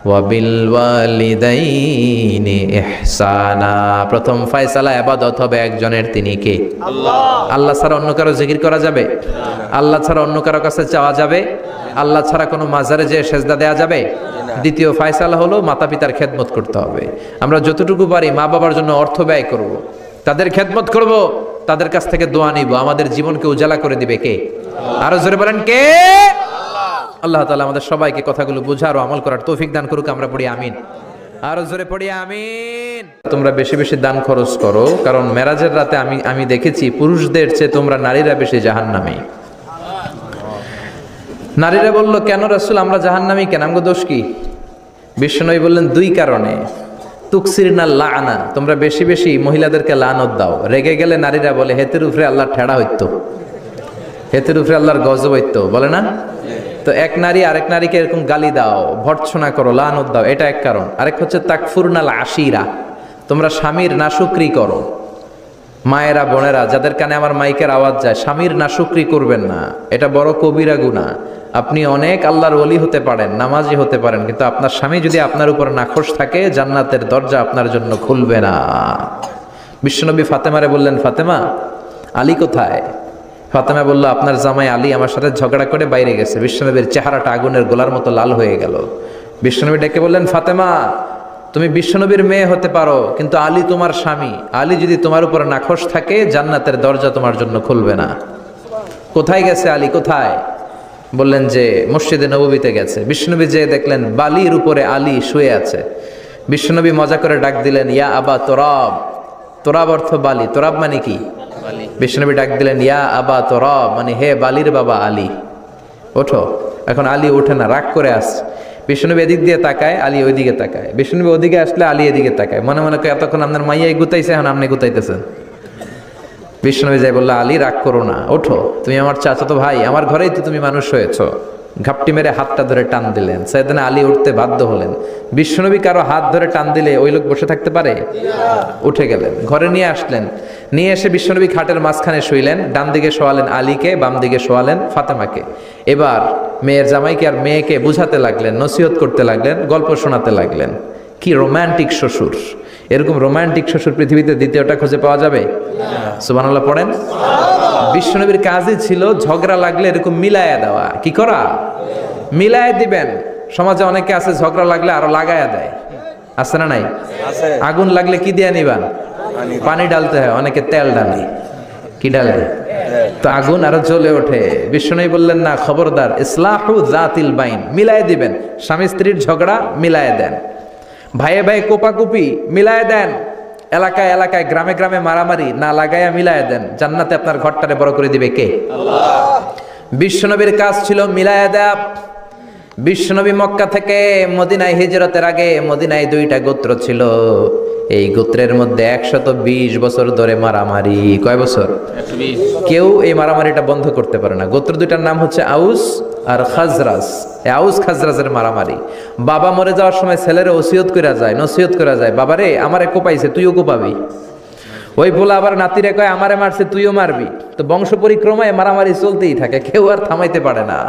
ওয়া বিল ওয়ালিদাইনি ইহসানা। প্রথম ফয়সালা ইবাদত হবে একজনের, তিনি কে? আল্লাহ। আল্লাহ ছাড়া অন্য কারো জিকির করা যাবে? আল্লাহ ছাড়া অন্য কারো কাছে চাওয়া যাবে? আল্লাহ ছাড়া কোনো মাজারে যে সেজদা দেয়া যাবে? দ্বিতীয় ফয়সালা হলো মাতা পিতার খেদমত করতে হবে। আমরা যতটুকু পারি মা বাবার জন্য অর্থ ব্যয় করব, তাদের খেদমত করব, তাদের কাছ থেকে দোয়া নিব। আমাদের জীবনকে উজালা করে দিবে কে? আরো জোরে বলেন কে? আল্লাহ তাআলা আমাদের সবাইকে কথাগুলো বোঝার ও আমল করার তৌফিক দান করুক। আমরা পড়ি আমিন। আরো জোরে পড়ি আমিন। তোমরা বেশি বেশি দান খরচ করো, কারণ মেরাজের রাতে আমি দেখেছি পুরুষদের চেয়ে তোমরা নারীরা বেশি জাহান্নামী। নারীরা বলল, কেন রাসূল আমরা জাহান্নামী কেন, আমগো দোষ কি? বিশ্বনবী বললেন, 2 কারণে। তুকসিরনা লাআনা, তোমরা বেশি বেশি মহিলাদেরকে লানত দাও। রেগে গেলে নারীরা বলে, হেতের উপরে আল্লাহ ঠেড়া হইতো, হেতের উপরে আল্লাহর গজব হইতো, বলে না? তো এক নারী আরেক নারীকে এরকম গালি দাও, ভর্ৎসনা করো, লানত দাও, এটা এক কারণ। আরেক হচ্ছে তাকফুরনাল আশিরা, তোমরা স্বামীর নাশুকরি করো। মায়েরা বোনেরা, যাদের কানে আমার মাইকের আওয়াজ যায়, স্বামীর নাশুকরি করবেন না, এটা বড় কবিরা গুনাহ। আপনি অনেক আল্লাহর ওলি হতে পারেন, নামাজি হতে পারেন, কিন্তু আপনার স্বামী যদি আপনার উপর নাখোশ থাকে, জান্নাতের দরজা আপনার জন্য খুলবে না। বিশ্বনবী ফাতেমারে বললেন, ফাতেমা, আলী কোথায়? ফাতেমা বলল, আপনার জামাই আলী আমার সাথে ঝগড়া করে বাইরে গেছে। বিশ্বনবীর চেহারাটা আগুনের গোলার মতো লাল হয়ে গেল। বিশ্বনবী ডেকে বললেন, ফাতেমা, তুমি বিশ্বনবীর মেয়ে হতে পারো, কিন্তু আলী তোমার স্বামী। আলী যদি তোমার উপর নাখোশ থাকে, জান্নাতের দরজা তোমার জন্য খুলবে না। কোথায় গেছে আলী, কোথায়? বললেন যে মসজিদে নববীতে গেছে। বিশ্বনবী যে দেখলেন বালির উপরে আলী শুয়ে আছে। বিশ্বনবী মজা করে ডাক দিলেন, ইয়া আবা তোরাব। তোরাব অর্থ বালি, তোরাব মানে কি? বিশ্বনবী ডাক দিলেন, ইয়া আবা তোরাব, মানে হে বালির বাবা আলী, ওঠো। এখন আলী ওঠে না, রাগ করে আসছে। বিশ্বনবী এদিক দিয়ে তাকায়, আলী ওইদিকে তাকায়। বিশ্বনবী ওদিকে আসলে আলী এদিকে তাকায়, মনে মনে করে এতক্ষণ আপনার মাইয়াই গুতাইছে, এখন আপনি গুতাইতেছেন। বিশ্বনবী যাই বললো, আলী রাগ করো না, ওঠো, তুমি আমার চাচাতো ভাই, আমার ঘরেই তো তুমি মানুষ হয়েছ। ঘাপটি মেরে হাতটা ধরে টান দিলেন। সাইয়েদনা আলী উঠতে বাধ্য হলেন। বিশ্বনবী কারো হাত ধরে টান দিলে ওই লোক বসে থাকতে পারে? উঠে গেলেন, ঘরে নিয়ে আসলেন। নিয়ে এসে বিশ্বনবী খাটের মাঝখানে শুইলেন। ডান দিকে শোয়ালেন আলীকে, বাম দিকে শোয়ালেন ফাতেমাকে। এবার মেয়ের জামাইকে আর মেয়েকে বুঝাতে লাগলেন, নসিহত করতে লাগলেন, গল্প শোনাতে লাগলেন। কি রোমান্টিক শ্বশুর! এরকম রোমান্টিক শ্বশুর পৃথিবীতে দ্বিতীয়টা খুঁজে পাওয়া যাবে? সুবহানাল্লাহ পড়েন। বিশ্বনবীর কাজই ছিল ঝগড়া লাগলে এরকম মিলায়া দেওয়া। কি করা? মিলায়া দিবেন। সমাজে অনেকে আছে ঝগড়া লাগলে আরো লাগায়া দেয়। আছে না নাই? আগুন লাগলে কি দিয়ে নিবান? পানি ডালতে হয়, অনেকে তেল ডালে। কি ডালে? তো আগুন আরো জ্বলে ওঠে। বিষ্ণু বললেন না, খবরদার, ইসলাহু যাতিল বাইন, মিলায় দিবেন। স্বামী স্ত্রীর ঝগড়া মিলায় দেন, ভাইয়ে ভাই কোপাকুপি মিলায় দেন, এলাকায় এলাকায় গ্রামে গ্রামে মারামারি না লাগাইয়া মিলায় দেন। জান্নাতে আপনার ঘরটারে বড় করে দিবে কে? আল্লাহ। বিশ্বনবীর কাজ ছিল মিলায় দেয়া। বিশ্বনবী মক্কা থেকে মদিনায় হিজরতের আগে মদিনায় 2টা গোত্র ছিল। এই গোত্রের মধ্যে 120 বছর ধরে মারামারি। কয় বছর? 120। কেউ এই মারামারিটা বন্ধ করতে পারে না। গোত্র 2টার নাম হচ্ছে আউস আর খাজরাজ। এই আউস খাজরাজের মারামারি। বাবা মরে যাওয়ার সময় ছেলেরা ওসিয়ত করা যায়, নসিহত করা যায়, বাবারে আমারে কোপাইছে, তুইও কোপাবি। ওই বলে আবার নাতিরে কয় আমারে মারছে, তুইও মারবি। তো বংশ পরিক্রমায় মারামারি চলতেই থাকে, কেউ আর থামাইতে পারে না।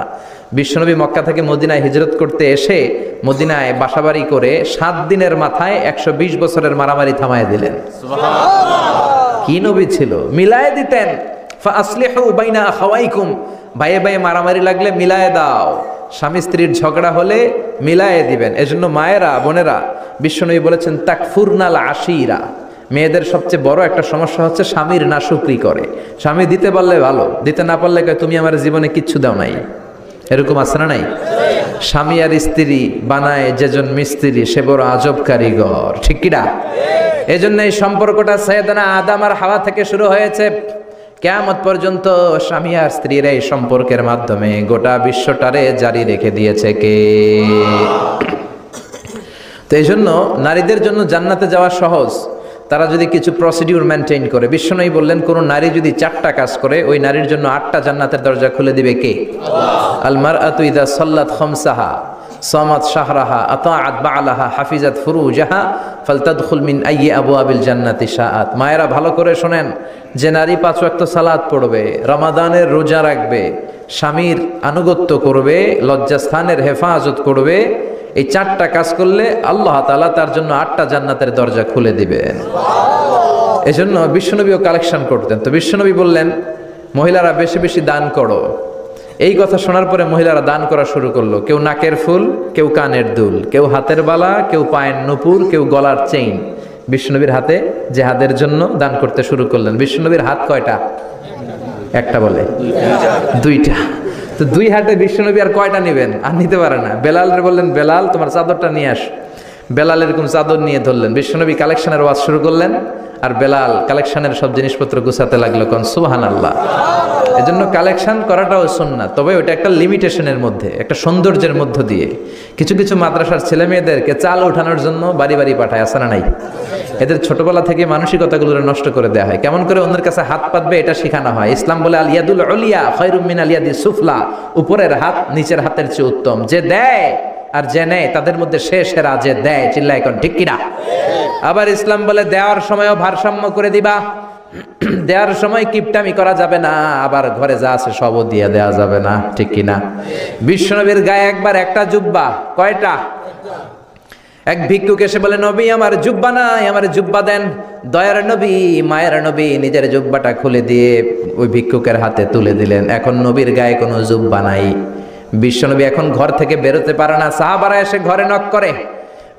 বিশ্বনবী মক্কা থেকে মদিনায় হিজরত করতে এসে মদিনায় বাসাবাড়ি করে 7 দিনের মাথায় 120 বছরের মারামারি থামায় দিলেন। সুবহানাল্লাহ। কি নবী ছিল, মিলায় দিতেন। ফাসলিহু বাইনা আখাওয়াইকুম, ভাইয়ে ভাইয়ে মারামারি লাগলে মিলায় দাও। স্বামী স্ত্রীর ঝগড়া হলে মিলায়ে দিবেন। এজন্য মায়েরা, বোনেরা, বিশ্বনবী বলেছেন তাকফুরনাল আশিরা, মেয়েদের সবচেয়ে বড় একটা সমস্যা হচ্ছে স্বামীর নাশুকরি করে। স্বামী দিতে পারলে ভালো, দিতে না পারলে কয় তুমি আমার জীবনে কিচ্ছু দাও নাই। এরকম আছে না নাই? স্বামী আর স্ত্রী বানায় যেজন মিস্ত্রি, সে বড় আজব কারিগর। ঠিক কিনা? এই জন্য এই সম্পর্কটা সাইয়েদানা আদম আর হাওয়া থেকে শুরু হয়েছে। কিয়ামত পর্যন্ত স্বামী আর স্ত্রীর এই সম্পর্কের মাধ্যমে গোটা বিশ্বটারে জারি রেখে দিয়েছে কে? তো এই জন্য নারীদের জন্য জান্নাতে যাওয়া সহজ, তারা যদি কিছু প্রসিডিউর মেনটেন করে। বিশ্বনবী বললেন, কোন নারী যদি 4টা কাজ করে, ওই নারীর জন্য 8টা জান্নাতের দরজা খুলে দিবে কে? আল্লাহ। আল মারআতু ইযা সাল্লাত খামসাহা সামাত শাহরাহা আতাআত বা'লাহা হাফিজাত ফুরুজাহা ফালতাদখুল মিন আইয়ি আবওয়াবিল জান্নাতি শাআত। মায়েরা ভালো করে শোনেন, যে নারী 5 ওয়াক্ত সালাত পড়বে, রমাদানের রোজা রাখবে, স্বামীর আনুগত্য করবে, লজ্জাস্থানের হেফাজত করবে, এই 4টা কাজ করলে আল্লাহ তাআলা তার জন্য 8টা জান্নাতের দরজা খুলে দিবেন। এজন্য বিশ্বনবীও কালেকশন করতেন। তো বিশ্বনবী বললেন, মহিলারা বেশি বেশি দান করো। এই কথা শোনার পরে মহিলারা দান করা শুরু করলো। কেউ নাকের ফুল, কেউ কানের দুল, কেউ হাতের বালা, কেউ পায়ের নুপুর, কেউ গলার চেইন। বিশ্বনবীর হাতে জিহাদের জন্য দান করতে শুরু করলেন। বিশ্বনবীর হাত কয়টা? একটা বলে 2টা। তো 2 হাতে বিশ্বনবী আর কয়টা নেবেন? আর নিতে পারে না। বেলালরে বললেন, বেলাল তোমার চাদরটা নিয়ে আস। বেলাল এরকম চাদর নিয়ে ধরলেন। বিশ্বনবী কালেকশনের ওয়াজ শুরু করলেন, আর বেলাল কালেকশনের সব জিনিসপত্র গুছাতে লাগলো। কোন সুবহানাল্লাহ। এজন্য কালেকশন করাটাও সুন্নাত, তবে ওটা একটা লিমিটেশনের মধ্যে, একটা সৌন্দর্যের মধ্য দিয়ে। কিছু কিছু মাদ্রাসার ছেলে মেয়েদেরকে চাল ওঠানোর জন্য বাড়ি বাড়ি পাঠায়, আসে না নাই? এদের ছোটবেলা থেকে মানসিকতাগুলো নষ্ট করে দেওয়া হয়। কেমন করে অন্যের কাছে হাত পাতবে এটা শেখানো হয়। ইসলাম বলে আল ইয়াদুল উলিয়া খায়রুম মিন আল ইয়াদিস সুফলা, উপরের হাত নিচের হাতের চেয়ে উত্তম। যে দেয় আর যে নেয় তাদের মধ্যে সে সেরা যে দেয়। চিল্লায় এখন ঠিক কিনা? আবার ইসলাম বলে দেওয়ার সময়ও ভারসাম্য করে দিবা। দেওয়ার সময় কিপটামি করা যাবে না, আবার ঘরে যা আছে সবও দিয়ে দেওয়া যাবে না। ঠিক কিনা? বিশ্বনবীর গায়ে একবার একটা জুব্বা, কয়টা? এক ভিক্ষুক এসে বলে, নবী আমার জুব্বা নাই, আমার জুব্বা দেন। দয়ার নবী, মায়ের নবী নিজের জুব্বাটা খুলে দিয়ে ওই ভিক্ষুকের হাতে তুলে দিলেন। এখন নবীর গায়ে কোনো জুব্বা নাই। বিশ্বনবী এখন ঘর থেকে বেরোতে পারে না। সাহাবারা এসে ঘরে নক করে,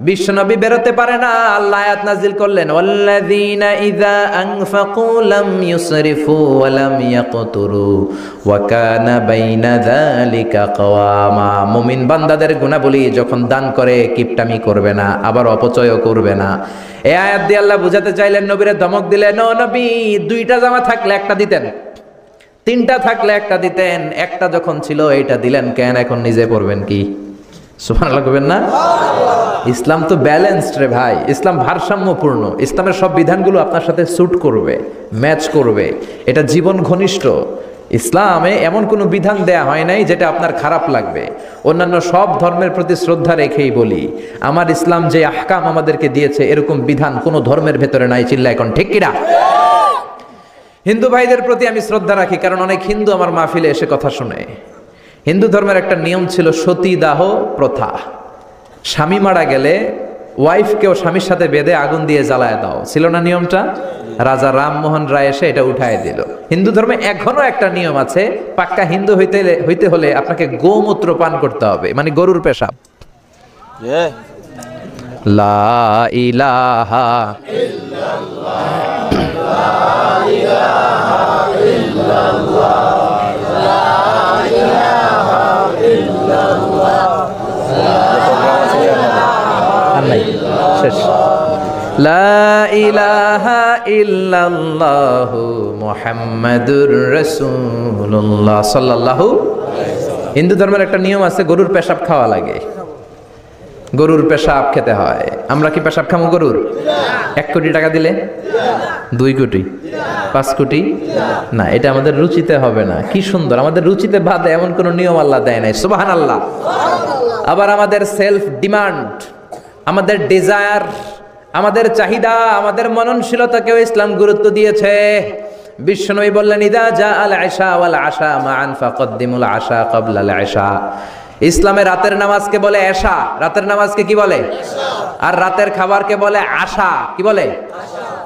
বিশ্বনবী বেরোতে পারে না। আল্লাহ আয়াত নাযিল করলেন, ওয়াল্লাযীনা ইযা আনফাকু লাম ইউসরিফু ওয়া লাম ইয়াকতুরু ওয়া কানা বাইনা যালিকা কাওয়ামা। মুমিন বান্দাদের গুণাবলী, যখন দান করে কিপটামি করবে না, আবার অপচয়ও করবে না। এই আয়াত দিয়ে আল্লাহ বুঝাতে চাইলেন, নবীরে ধমক দিলেন, ও নবী, 2টা জামা থাকলে একটা দিতেন, 3টা থাকলে একটা দিতেন, একটা যখন ছিল এইটা দিলেন কেন? এখন নিজে পড়বেন কি? সুবহানাল্লাহ কইবেন না? ইসলাম তো ব্যালেন্সড রে ভাই, ইসলাম ভারসাম্যপূর্ণ। ইসলামের সব বিধানগুলো আপনার সাথে স্যুট করবে, ম্যাচ করবে, এটা জীবন ঘনিষ্ঠ। ইসলামে এমন কোনো বিধান দেয়া হয় নাই যেটা আপনার খারাপ লাগবে। অন্যান্য সব ধর্মের প্রতি শ্রদ্ধা রেখেই বলি, আমার ইসলাম যে আহকাম আমাদেরকে দিয়েছে এরকম বিধান কোনো ধর্মের ভেতরে নাই। চিল্লা এখন ঠিক কিনা? হিন্দু ভাইদের প্রতি আমি শ্রদ্ধা রাখি, কারণ অনেক হিন্দু আমার মাহফিলে এসে কথা শুনে। হিন্দু ধর্মের একটা নিয়ম ছিল সতীদাহ প্রথা। স্বামী মারা গেলে ওয়াইফকেও স্বামীর সাথে বেঁধে আগুন দিয়ে জ্বালায় দাও, ছিল না নিয়মটা? রাজা রামমোহন রায় এসে এটা উঠায় দিল। হিন্দু ধর্মে এখনো একটা নিয়ম আছে, পাক্কা হিন্দু হইতে হলে আপনাকে গোমূত্র পান করতে হবে, মানে গরুর পেশাব। লা ইলাহা আর নাই, শেষ। লা ইলাহা ইল্লাল্লাহু মুহাম্মাদুর রাসূলুল্লাহ সাল্লাল্লাহু। হিন্দু ধর্মের একটা নিয়ম আছে, গরুর পেশাব খাওয়া লাগে, গরুর পেশাব খেতে হয়। আমরা কি পেশাব খামো গরুর? 1 কোটি টাকা দিলে? 2 কোটি? 5 কোটি? না, এটা আমাদের রুচিতে হবে না। কি সুন্দর, আমাদের রুচিতে বাদে এমন কোন নিয়ম আল্লাহ দেয় নাই। সুবহানাল্লাহ। আবার আমাদের সেলফ ডিমান্ড, আমাদের ডিজায়ার, আমাদের চাহিদা, আমাদের মননশীলতাকেও ইসলাম গুরুত্ব দিয়েছে। বিশ্বনবী বললেন, ইদা জা আল আশা ওয়াল আশা মান ফাকদ্দিমুল আশা ক্বাবলা আল আশা। ইসলামে রাতের নামাজকে বলে এশা, রাতের নামাজকে কি বলে? আর রাতের খাবারকে বলে আশা, কি বলে?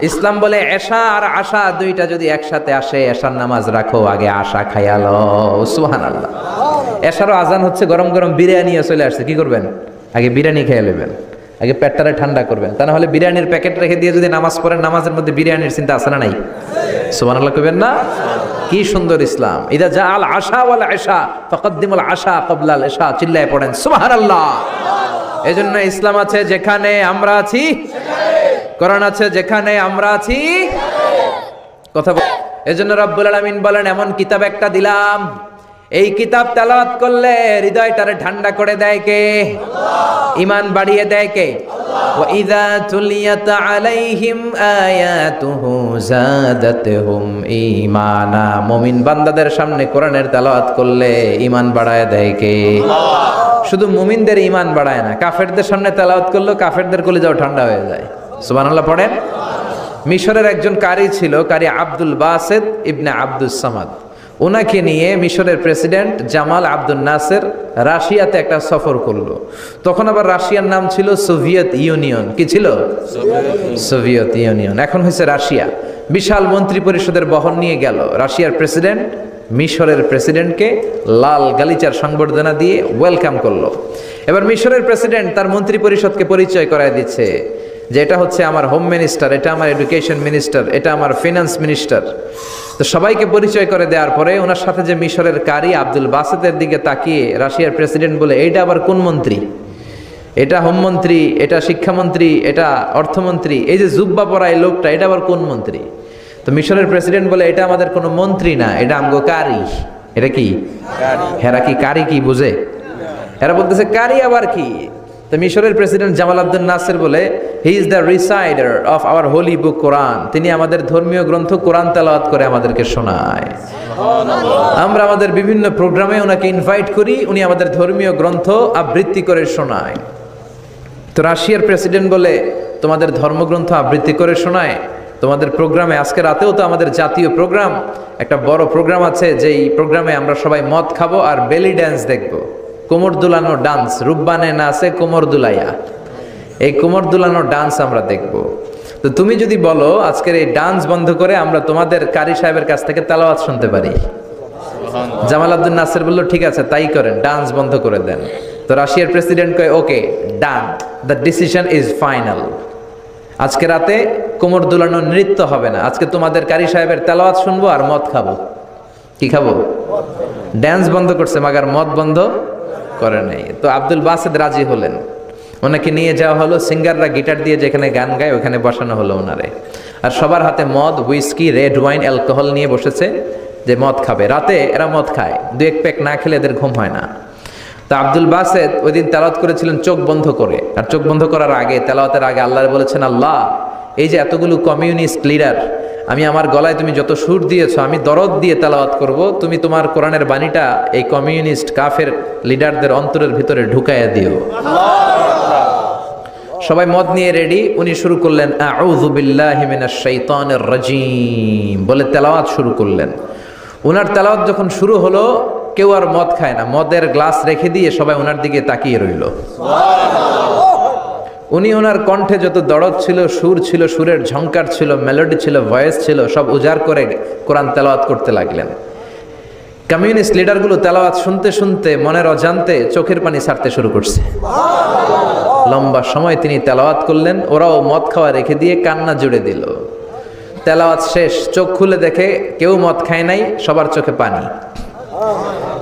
ইসলাম বলে এশা আর আশা দুইটা যদি একসাথে আসে, এশার নামাজ রাখো, আগে আশা খাইয়া লও। সুবহানাল্লাহ। এশারও আজান হচ্ছে, গরম গরম বিরিয়ানি চলে আসছে, কি করবেন? আগে বিরিয়ানি খেয়ে নেবেন, আগে পেটটারে ঠান্ডা করবেন। তা না হলে বিরিয়ানির প্যাকেট রেখে দিয়ে যদি নামাজ পড়েন, নামাজের মধ্যে বিরিয়ানির চিন্তা আছে না নাই? সুবহানাল্লাহ কইবেন না? কি সুন্দর ইসলাম। ইদা জা আল আশা ওয়াল আশা ফাকদ্দিমুল আশা ক্বাবলা আল আশা। চিল্লায়ে পড়েন সুবহানাল্লাহ। এজন্য ইসলাম আছে যেখানে আমরা আছি, কোরআন আছে যেখানে আমরা আছি। কথা বল। এজন্য রব্বুল আলামিন বলেন, এমন কিতাব একটা দিলাম, এই কিতাব তেলাওয়াত করলে হৃদয়টারে ঠান্ডা করে দেয় কে? ঈমান বাড়িয়ে দেয় কে? ওয়া ইযা তুলিয়াত আলাইহিম আয়াতুহু যাদাতুহুম ঈমানা। মুমিন বান্দাদের সামনে কোরআনের তেলাওয়াত করলে ঈমান বাড়ায় দেয় কে? শুধু মুমিনদের ঈমান বাড়ায় না, কাফেরদের সামনে তেলাওয়াত করলেও কাফেরদের কলিজাও ঠান্ডা হয়ে যায়। সুবহানাল্লাহ পড়েন। মিশরের একজন কারি ছিল, কারি আব্দুল বাসেত ইবনে আব্দুস সামাদ। ওনাকে নিয়ে মিশরের প্রেসিডেন্ট জামাল আব্দুল নাসের রাশিয়াতে একটা সফর করলো। তখন আবার রাশিয়ার নাম ছিল সোভিয়েত ইউনিয়ন। কি ছিল? সোভিয়েত ইউনিয়ন, এখন হয়েছে রাশিয়া। বিশাল মন্ত্রী পরিষদের বহন নিয়ে গেল। রাশিয়ার প্রেসিডেন্ট মিশরের প্রেসিডেন্টকে লাল গালিচার সংবর্ধনা দিয়ে ওয়েলকাম করলো। এবার মিশরের প্রেসিডেন্ট তার মন্ত্রী পরিষদকে পরিচয় করায় দিচ্ছে যে এটা হচ্ছে আমার হোম মিনিস্টার, এটা আমার এডুকেশন মিনিস্টার, এটা আমার ফিনান্স মিনিস্টার। তো সবাইকে পরিচয় করে দেওয়ার পরে ওনার সাথে যে মিশরের কারি আব্দুল বাসেতের দিকে তাকিয়ে রাশিয়ার প্রেসিডেন্ট বলে, এইটা আবার কোন মন্ত্রী? এটা হোমমন্ত্রী, এটা শিক্ষামন্ত্রী, এটা অর্থমন্ত্রী, এই যে জুব্বা পরা এই লোকটা, এটা আবার কোন মন্ত্রী? তো মিশরের প্রেসিডেন্ট বলে, এটা আমাদের কোনো মন্ত্রী না, এটা আমগো কারি। এটা কি? হেরা কি কারি কি বুঝে? এরা বলতেছে কারি আবার কি? তো মিশরের প্রেসিডেন্ট জামাল আব্দুল নাসের বলে, he is the reciter of our holy book Quran. তিনি আমাদের ধর্মীয় গ্রন্থ কোরআন তেলাওয়াত করে আমাদেরকে শোনায়। আমরা আমাদের বিভিন্ন প্রোগ্রামে ওনাকে ইনভাইট করি, উনি আমাদের ধর্মীয় গ্রন্থ আবৃত্তি করে শোনায়। তো রাশিয়ার প্রেসিডেন্ট বলে, তোমাদের ধর্মগ্রন্থ আবৃত্তি করে শোনায়? তোমাদের প্রোগ্রামে আজকে রাতেও তো আমাদের জাতীয় প্রোগ্রাম, একটা বড় প্রোগ্রাম আছে, যেই প্রোগ্রামে আমরা সবাই মদ খাবো আর বেলি ড্যান্স দেখবো। কোমর দুলানো ডান্স, রূপবানে নাচে কোমর দুলাইয়া, এই কোমর দুলানো ডান্স আমরা দেখব। তো তুমি যদি বলো আজকের এই ডান্স বন্ধ করে আমরা তোমাদের কারি সাহেবের কাছ থেকে তেলাওয়াত শুনতে পারি, জামাল আব্দুল নাসের বলল ঠিক আছে তাই করেন, ডান্স বন্ধ করে দেন। তো রাশিয়ার প্রেসিডেন্ট কয়, ওকে ডান, দ্য ডিসিশন ইজ ফাইনাল। আজকে রাতে কোমর দুলানো নৃত্য হবে না, আজকে তোমাদের কারি সাহেবের তেলাওয়াত শুনবো আর মদ খাবো। কি খাবো? ড্যান্স বন্ধ করছে, মাগার মদ বন্ধ করে নেই। তো আব্দুল বাসেদ রাজি হলেন, ওনাকে নিয়ে যাওয়া হলো। সিঙ্গাররা গিটার দিয়ে যেখানে গান গায় ওখানে বসানো হলো ওনারে। আর সবার হাতে মদ, হুইস্কি, রেড ওয়াইন, অ্যালকোহল নিয়ে বসেছে যে মদ খাবে। রাতে এরা মদ খায়, 2-1 প্যাক না খেলে এদের ঘুম হয় না। তো আব্দুল বাসেদ ওই দিন তেলাওয়াত করেছিলেন চোখ বন্ধ করে। আর চোখ বন্ধ করার আগে, তেলাওয়াতের আগে আল্লাহ বলেছেন, আল্লাহ এই যে এতগুলো কমিউনিস্ট লিডার, আমি আমার গলায় তুমি যত সুর দিয়েছো, আমি দরদ দিয়ে তেলাওয়াত করব, তুমি তোমার কোরআনের বাণীটা এই কমিউনিস্ট কাফের লিডারদের অন্তরের ভিতরে ঢুকাইয়া দিও। সবাই মদ নিয়ে রেডি। উনি শুরু করলেন আউযু বিল্লাহি মিনাশ শাইতানির রাজীম বলে তেলাওয়াত শুরু করলেন। ওনার তেলাওয়াত যখন শুরু হলো, কেউ আর মদ খায় না, মদের গ্লাস রেখে দিয়ে সবাই ওনার দিকে তাকিয়ে রইল। উনি ওনার কণ্ঠে যত দরদ ছিল, সুর ছিল, সুরের ঝংকার ছিল, মেলোডি ছিল, ভয়েস ছিল, সব উজাড় করে কোরআন তেলাওয়াত করতে লাগলেন। কমিউনিস্ট লিডারগুলো তেলাওয়াত শুনতে শুনতে মনের অজান্তে চোখের পানি ছাড়তে শুরু করছে। লম্বা সময় তিনি তেলাওয়াত করলেন, ওরাও মদ খাওয়া রেখে দিয়ে কান্না জুড়ে দিল। তেলাওয়াত শেষ, চোখ খুলে দেখে কেউ মদ খায় নাই, সবার চোখে পানি।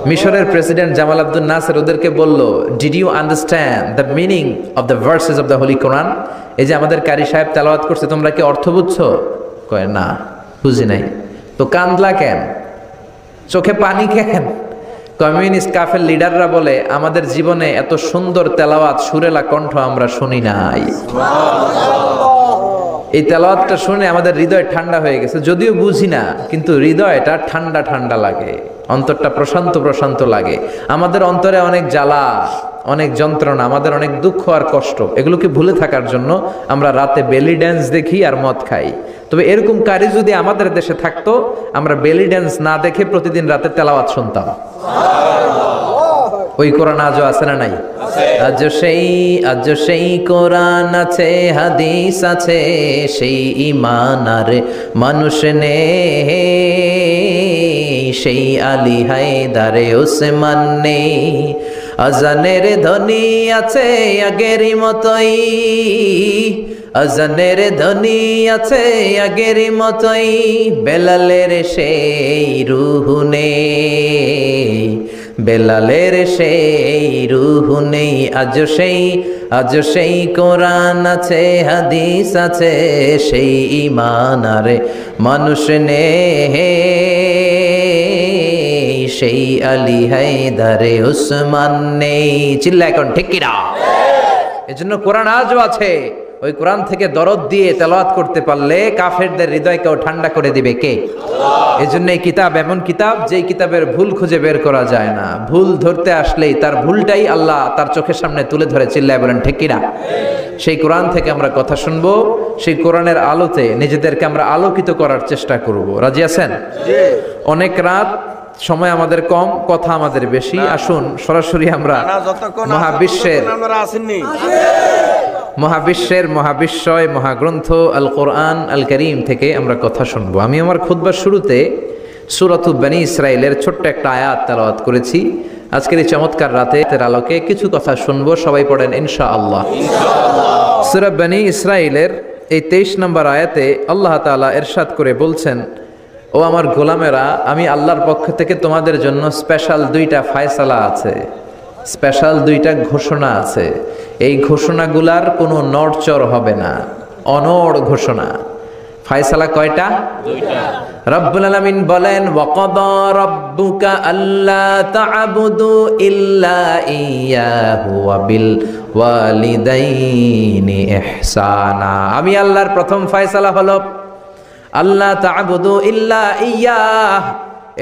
মিশরের প্রেসিডেন্ট জামাল আব্দুল নাসের ওদেরকে বলল, did you understand the meaning of the verses of the holy Quran? এই যে আমাদের কারি সাহেব তেলাওয়াত করছে, তোমরা কি অর্থ বুঝছো? কয় না, বুঝি নাই। তো কান্দলা কেন, চোখে পানি কেন? কমিউনিস্ট কাফের লিডাররা বলে, আমাদের জীবনে এত সুন্দর তেলাওয়াত, সুরেলা কণ্ঠ আমরা শুনি নাই। এই তেলাওয়াতটা শুনে আমাদের হৃদয় ঠান্ডা হয়ে গেছে, যদিও বুঝি না, কিন্তু হৃদয়টা ঠান্ডা ঠান্ডা লাগে, অন্তরটা প্রশান্ত প্রশান্ত লাগে। আমাদের অন্তরে অনেক জ্বালা, অনেক যন্ত্রণা, আমাদের অনেক দুঃখ আর কষ্ট, এগুলোকে ভুলে থাকার জন্য আমরা রাতে বেলি ড্যান্স দেখি আর মদ খাই। তবে এরকম কারি যদি আমাদের দেশে থাকতো, আমরা বেলি ড্যান্স না দেখে প্রতিদিন রাতে তেলাওয়াত শুনতাম। ওই কোরআন আজও আছে না নাই? আজ সেই কোরআন আছে, হাদিস আছে, সেই ঈমান আর মানুষ নে, সেই আলী হায়দারে ওসমান নে। আজানের ধ্বনি আছে আগেরই মতোই, আজানের ধ্বনি আছে আগেরই মতোই, বেলালের সেই রূহ নেই, বেলালের সেই রূহ নেই। আজ সেই কোরআন আছে, হাদিস আছে, সেই ঈমান আর মানুষ নে, সেই আলী হায়দারে ওসমান নেই। চিল্লা এখন ঠিক কিনা? এজন্য কোরআন আজও আছে। ওই কোরআন থেকে দরদ দিয়ে তেলাওয়াত করতে পারলে কাফেরদের হৃদয়কেও ঠান্ডা করে দিবে কে? এজন্য এই কিতাব এমন কিতাব, যেই কিতাবের ভুল খুঁজে বের করা যায় না। ভুল ধরতে আসলেই তার ভুলটাই আল্লাহ তার চোখের সামনে তুলে ধরে। চিল্লায় বলেন ঠিক কিনা? সেই কোরআন থেকে আমরা কথা শুনবো, সেই কোরআনের আলোতে নিজেদেরকে আমরা আলোকিত করার চেষ্টা করব। রাজি আছেন? অনেক রাত, সময় আমাদের কম, কথা আমাদের বেশি। আসুন সরাসরি আমরা মহাবিশ্বের মহাবিশ্বয় মহাগ্রন্থ আল কোরআন আল করিম থেকে আমরা কথা শুনবো। আমি আমার খুতবার শুরুতে সূরাতু বনী ইসরাইলের ছোট্ট একটা আয়াত তেলাওয়াত করেছি। আজকের এই চমৎকার রাতের আলোকে কিছু কথা শুনবো। সবাই পড়েন ইনশাআল্লাহ। সূরা বনী ইসরাইলের এই 23 নম্বর আয়াতে আল্লাহ তাআলা ইরশাদ করে বলছেন, ও আমার গোলামেরা, আমি আল্লাহর পক্ষ থেকে তোমাদের জন্য স্পেশাল 2টা ফায়সালা আছে, স্পেশাল 2টা ঘোষণা আছে। এই ঘোষণাগুলার কোনো নড়চড় হবে না, অনড় ঘোষণা। ফায়সালা কয়টা? 2টা। রব্বুল আলামিন বলেন, ওয়াকাদা রাব্বুকা আল্লা তা'বুদু ইল্লা ইয়্যাহু ওয়া বিল ওয়ালিদাইনি ইহসানা। আমি আল্লাহর প্রথম ফায়সালা হলো আল্লাহ তা'বুদু ইল্লা ইয়্যাহ।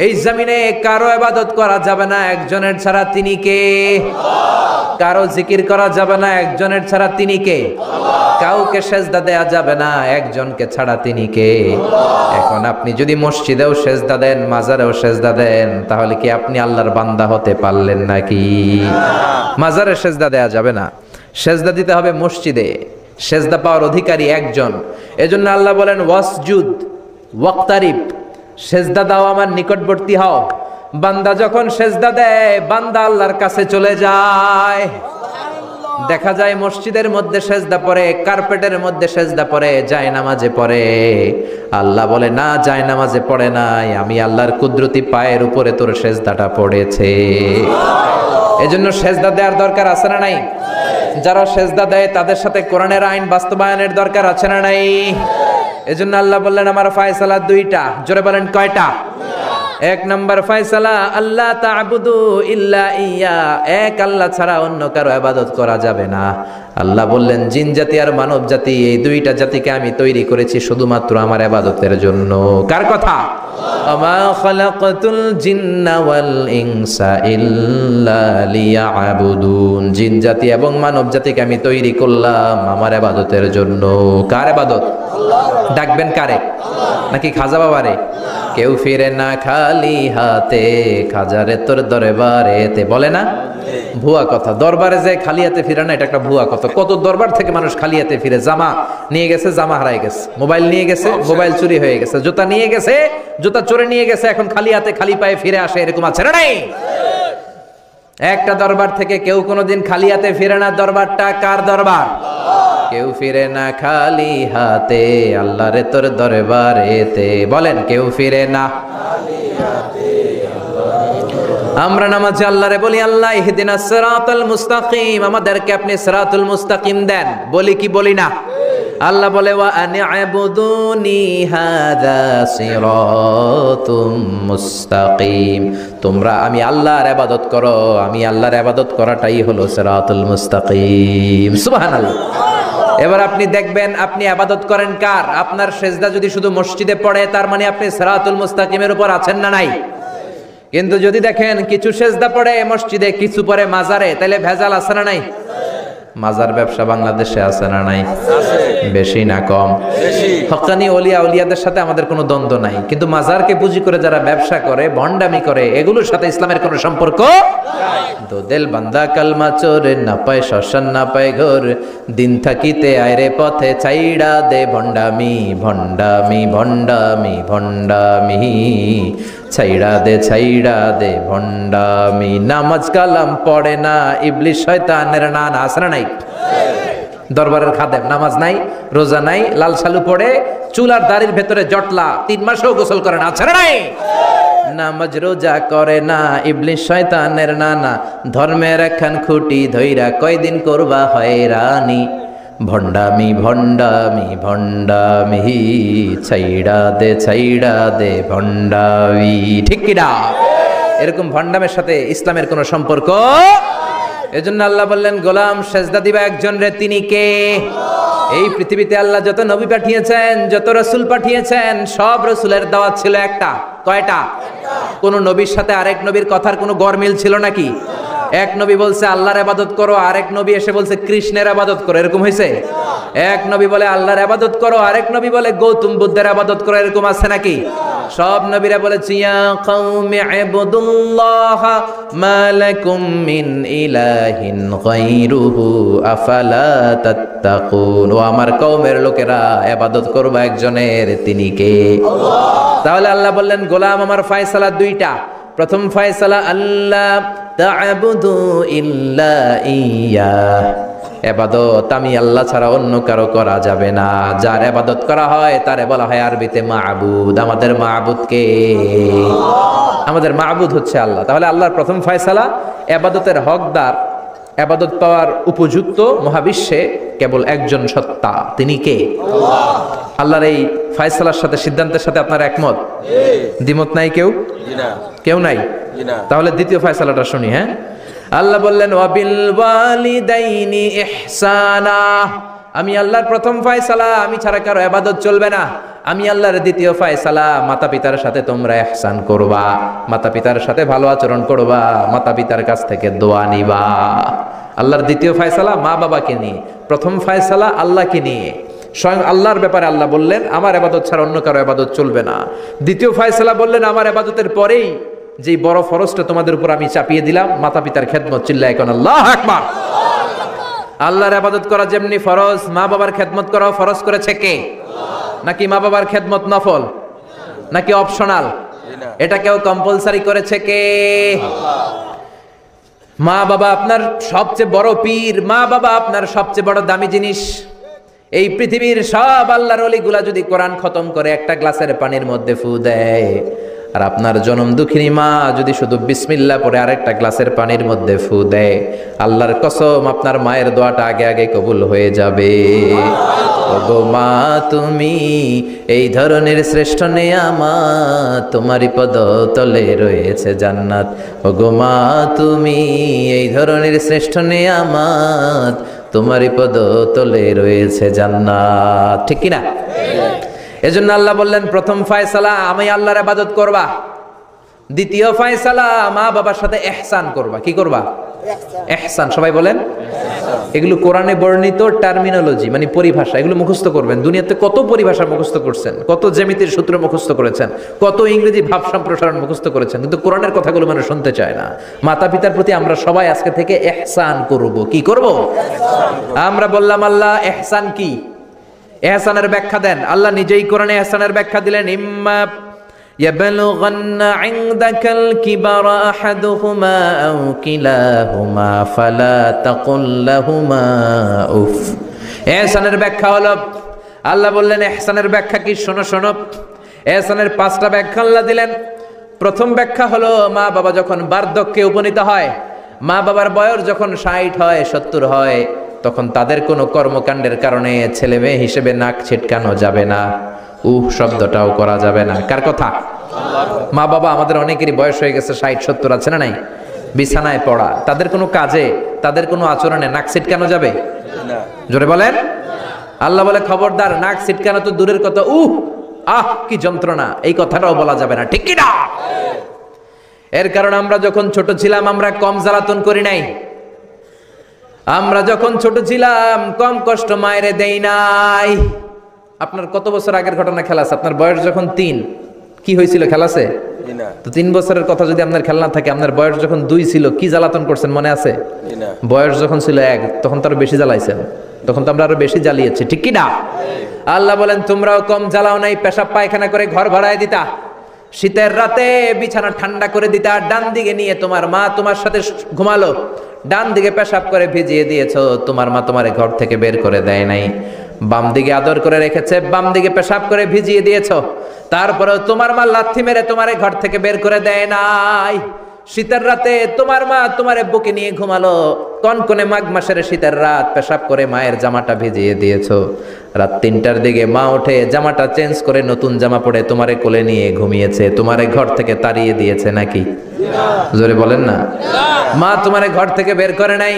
এই জমিনে কারো ইবাদত করা যাবে না একজনের ছাড়া, তিনি কে? কারো জিকির করা যাবে না একজনের ছাড়া, তিনি কে? কাউকে সেজদা দেয়া যাবে না একজনকে ছাড়া, তিনি কে? এখন আপনি যদি মসজিদেও সেজদা দেন, মাজারেও সেজদা দেন, তাহলে কি আপনি আল্লাহর বান্দা হতে পারলেন নাকি? মাজারে সেজদা দেয়া যাবে না, সেজদা দিতে হবে মসজিদে। সেজদা পাওয়ার অধিকারী একজন। এজন্য আল্লাহ বলেন, ওয়াসজুদ ওয়াক্তারিব, সেজদা দাও, আমার নিকটবর্তী হও। বান্দা যখন সেজদা দেয়, বান্দা আল্লাহর কাছে চলে যায়। দেখা যায় মসজিদের মধ্যে সেজদা পড়ে, কার্পেটের মধ্যে সেজদা পড়ে, জায়নামাজে পড়ে। আল্লাহ বলে, না, জায়নামাজে পড়ে নাই, আমি আল্লাহর কুদরতি পায়ের উপরে তোর সেজদাটা পড়েছে। এজন্য সেজদা দেওয়ার দরকার আছে না নাই? যারা সেজদা দেয় তাদের সাথে কোরআনের আইন বাস্তবায়নের দরকার আছে না নাই? এজন্য আল্লাহ বললেন, আমার ফায়সালা 2টা। জোরে বলেন কয়টা? 1 নম্বর ফায়সালা, আল্লাহ তা'বুদু ইল্লা ইয়্যা, এক আল্লাহ ছাড়া অন্য কারো ইবাদত করা যাবে না। আল্লাহ বললেন, জিন জাতি আর মানব জাতি, এই 2টা জাতিকে আমি তৈরি করেছি শুধুমাত্র আমার ইবাদতের জন্য। কার কথা? আমা খালাকাতুল জিন্না ওয়াল ইনসা ইল্লা লিয়াবুদুন। জিন জাতি এবং মানব জাতিকে আমি তৈরি করলাম আমার ইবাদতের জন্য। কার ইবাদত? ডাকবেন কারে? নাকি খাজা বাবারে? কেউ ফিরে না খালি হাতে, খাজারে তোর দরবারেতে, বলে না? ভুয়া কথা। দরবারে যে খালি হাতে ফিরে না, এটা একটা ভুয়া কথা। কত দরবার থেকে মানুষ খালি হাতে ফিরে। জামা নিয়ে গেছে, জামা হারাই গেছে। মোবাইল নিয়ে গেছে, মোবাইল চুরি হয়ে গেছে। জুতা নিয়ে গেছে, জুতা চোরে নিয়ে গেছে, এখন খালি হাতে খালি পায়ে ফিরে আসে। এরকম আছে না নাই? একটা দরবার থেকে কেউ কোনোদিন খালি হাতে ফিরে না। দরবারটা কার দরবার? কেউ ফিরে না খালি হাতে, আল্লাহরে তোর দরবারেতে। বলেন, কেউ ফিরে না। আমরা নামাজে আল্লাহরে বলি, আল্লাহ ইহদিনাস সিরাতাল মুস্তাকিম, আমাদেরকে আপনি সিরাতুল মুস্তাকিম দেন। বলি কি বলি না? আল্লাহ বলে, ওয়া আনি'বুদুনি হাযা সিরাতুম মুস্তাকিম, তোমরা আমি আল্লাহর ইবাদত করো, আমি আল্লাহর ইবাদত করাটাই হলো সিরাতুল মুস্তাকিম। সুবহানাল্লাহ। এবার আপনি দেখবেন আপনি ইবাদত করেন কার? আপনার সেজদা যদি শুধু মসজিদে পড়ে, তার মানে আপনি সিরাতুল মুস্তাকিমের উপর আছেন না নাই? কিন্তু যদি দেখেন কিছু সেজদা পড়ে মসজিদে, কিছু পড়ে মাজারে, তাহলে ভেজাল আছে না নাই? মাজার ব্যবসা বাংলাদেশে আছে না নাই? বেশি না কম? হক্কানি ওলিয়া উলিয়াদের সাথে আমাদের কোনো দ্বন্দ্ব নাই, কিন্তু মাজারকে পুঁজি করে যারা ব্যবসা করে, ভণ্ডামি করে, এগুলোর সাথে ইসলামের কোনো সম্পর্ক তো দিল বান্দা কালমা চোরে, না পায় শ্মশান না পায় ঘর, দিন থাকিতে আয়রে পথে ছাইড়া দে ভণ্ডামি ভণ্ডামি ভণ্ডামি ভণ্ডামি, ছাইড়া দে ভণ্ডামি। নামাজ কালাম পড়ে না, ইবলিশ শয়তানের নানা। আছে না নাই? দরবারের খাদেম নামাজ নাই, রোজা নাই, লাল শালু পড়ে, চুল আর দাড়ির ভেতরে জটলা, 3 মাসেও গোসল করে না। আছে না নাই? নামাজ রোজা করে না, ইবলিশ শয়তানের নানা। ধর্মের একখান খুঁটি ধইরা কয়দিন করবা হয়রানি, ভণ্ডামি ভণ্ডামি ভণ্ডামি, ছাইড়া দে ভণ্ডামি। ঠিক কিনা? এরকম ভণ্ডামের সাথে ইসলামের কোনো সম্পর্ক। এজন্য আল্লাহ বললেন, গোলাম সেজদা দিবা একজন রে, তিনি কে? এই পৃথিবীতে আল্লাহ যত নবী পাঠিয়েছেন, যত রাসূল পাঠিয়েছেন, সব রাসূলের দাওয়াত ছিল একটা। কয়টা? কোন নবীর সাথে আরেক নবীর কথার কোনো গরমিল ছিল নাকি? এক নবী বলছে আল্লাহর ইবাদত করো, আরেক নবী এসে বলছে কৃষ্ণের ইবাদত করো। এরকম হয়েছে? এক নবী বলে আল্লাহর ইবাদত করো, আরেক নবী বলে গৌতম বুদ্ধের ইবাদত করো। এরকম আছে নাকি? সব নবীরা বলেছে, ইয়া কওমি ইবুদুল্লাহ মা লাকুম মিন ইলাহিন গায়রুহু আফালা তাত্তাকুন। ও আমার কওমের লোকেরা, ইবাদত করবা একজনের, তিনি কে? আল্লাহ। তাহলে আল্লাহ বললেন, গোলাম আমার ফয়সালা দুইটা। প্রথম ফয়সালা, আল্লাহ তা'বুদু ইল্লা ইয়্যাহ, ইবাদত আমি আল্লাহ ছাড়া অন্য কারো করা যাবে না। যার ইবাদত করা হয় তারে বলা হয় আরবিতে মাবুদ। আমাদের মাবুদ কে? আমাদের মাবুদ হচ্ছে আল্লাহ। তাহলে আল্লাহর প্রথম ফয়সালা, ইবাদতের হকদার, ইবাদত পাওয়ার উপযুক্ত মহাবিশ্বে কেবল একজন সত্তা, তিনি কে? আল্লাহ। আল্লাহর এই ফয়সালার সাথে, সিদ্ধান্তের সাথে আপনার একমত? দ্বিমত নাই কেউ? কেউ নাই? তাহলে দ্বিতীয় ফয়সালাটা শুনি। হ্যাঁ, আল্লাহ বললেন, ওয়াবিল ওয়ালিদাইনি ইহসানা, আমি আল্লাহর প্রথম ফয়সালা, আমি ছাড়া কারো ইবাদত চলবে না। আমি আল্লাহর দ্বিতীয় ফয়সালা, মাতা পিতার সাথে তোমরা ইহসান করবা, মাতা পিতার সাথে ভালো আচরণ করবা, মাতা পিতার কাছ থেকে দোয়া নিবা। আল্লাহর দ্বিতীয় ফয়সালা মা বাবাকে নিয়ে, প্রথম ফয়সালা আল্লাহকে নিয়ে। স্বয়ং আল্লাহর ব্যাপারে আল্লাহ বললেন, আমার ইবাদত ছাড়া অন্য কারো ইবাদত চলবে না। দ্বিতীয় ফয়সালা বললেন, আমার ইবাদতের পরেই যেই বড় ফরজটা তোমাদের উপর আমি চাপিয়ে দিলাম, মাতা পিতার খেদমত। চিল্লায় কোন আল্লাহু আকবার। আল্লাহর ইবাদত করা যেমনি ফরজ, মা বাবার খেদমত করা ফরজ করেছে কে? নাকি মা বাবার খেদমত নফল, নাকি অপশনাল? এটা কেউ কম্পালসারি করেছে কে? মা বাবা আপনার সবচেয়ে বড় পীর, মা বাবা আপনার সবচেয়ে বড় দামি জিনিস। এই পৃথিবীর সব আল্লাহর ওলিগুলা যদি কোরআন খতম করে একটা গ্লাসের পানির মধ্যে ফু দেয়, আর আপনার জনম দুঃখিনী মা যদি শুধু বিসমিল্লাহ পড়ে আরেকটা গ্লাসের পানির মধ্যে ফু দেয়, আল্লাহর কসম আপনার মায়ের দোয়াটা আগে আগে কবুল হয়ে যাবে। ওগো মা, তুমি এই ধরনের শ্রেষ্ঠ নেয়ামত, তোমারই পদ তলে রয়েছে জান্নাত। ওগো মা, তুমি এই ধরনের শ্রেষ্ঠ নেয়ামত, তোমারই পদ তলে রয়েছে জান্নাত। ঠিক কি না? এজন্য আল্লাহ বললেন, প্রথম ফয়সালা আমি আল্লাহর ইবাদত করবা, দ্বিতীয় ফয়সালা মা বাবার সাথে ইহসান করবা। কি করবা? ইহসান। সবাই বলেন। এগুলো কোরআনে বর্ণিত টার্মিনোলজি, মানে পরিভাষা। এগুলো মুখস্থ করবেন। দুনিয়াতে কত পরিভাষা মুখস্থ করছেন, কত জ্যামিতির সূত্র মুখস্থ করেছেন, কত ইংরেজি ভাব সম্প্রসারণ মুখস্থ করেছেন, কিন্তু কোরআনের কথাগুলো মানুষ শুনতে চায় না। মাতা পিতার প্রতি আমরা সবাই আজকে থেকে ইহসান করব। কি করব? আমরা বললাম, আল্লাহ ইহসান কি? ইহসানের ব্যাখ্যা দেন। আল্লাহ নিজেই কোরআনে ইহসানের ব্যাখ্যা দিলেন, ইম্মা يبلغن عندك الكبر أحدهما أو كلاهما فلا تقل لهما উফ। ইহসানের ব্যাখ্যা হলো, আল্লাহ বললেন ইহসানের ব্যাখ্যা কি, শোনো শোনো। ইহসানের 5টা ব্যাখ্যা আল্লাহ দিলেন। প্রথম ব্যাখ্যা হলো, মা বাবা যখন বার্ধক্যে উপনীত হয়, মা বাবার বয়স যখন 60 হয় 70 হয়, তখন তাদের কোনো কর্মকাণ্ডের কারণে ছেলে মেয়ে হিসেবে নাক ছিটকানো যাবে না, শব্দটাও করা যাবে না। কার কথা? মা বাবা আমাদের অনেকেরই বয়স হয়ে গেছে 60-70, আছে না নাই? বিছানায় পড়া, তাদের কোনো কাজে, তাদের কোনো আচরণে নাক ছিটকানো যাবে না। জোরে বলেন। আল্লাহ বলে খবরদার, নাক ছিটকানো তো দূরের কথা, কি যন্ত্রণা, এই কথাটাও বলা যাবে না, ঠিক কি না? এর কারণ আমরা যখন ছোট ছিলাম আমরা কম জ্বালাতন করি নাই। আমরা যখন ছোট ছিলাম কম কষ্ট মায়েরে দেই নাই। আপনার কত বছর আগের ঘটনা খেলা আছে? আপনার বয়স যখন 3, কি হয়েছিল খেলা আছে? তো 3 বছরের কথা যদি আপনার খেলা না থাকে, আপনার বয়স যখন 2 ছিল কি জ্বালাতন করছেন মনে আছে? বয়স যখন ছিল 1 তখন তো আরো বেশি জ্বালাইছেন, তখন তো আমরা আরো বেশি জ্বালিয়েছি, ঠিক কি না? আল্লাহ বলেন তোমরাও কম জ্বালাও নাই, পেশাব পায়খানা করে ঘর ভাড়ায় দিতা, শীতের রাতে বিছানা ঠান্ডা করে দিতা, ডান দিকে নিয়ে তোমার মা তোমার সাথে ঘুমালো, ডান দিকে পেশাব করে ভিজিয়ে দিয়েছো, তোমার মা তোমারে ঘর থেকে বের করে দেয় নাই, বাম দিকে আদর করে রেখেছে, বাম দিকে পেশাব করে ভিজিয়ে দিয়েছো, তারপরেও তোমার মা লাথি মেরে তোমারে ঘর থেকে বের করে দেয় নাই। শীতের রাতে তোমার মা তোমারে বুকে নিয়ে ঘুমালো, কনকনে মাঘ মাসের শীতের রাত, পেশাব করে মায়ের জামাটা ভিজিয়ে দিয়েছো, রাত 3টার দিকে মা উঠে জামাটা চেঞ্জ করে নতুন জামা পরে তোমারে কোলে নিয়ে ঘুমিয়েছে, তোমারে ঘর থেকে তাড়িয়ে দিয়েছে নাকি? জোরে বলেন না। মা তোমারে ঘর থেকে বের করে নাই,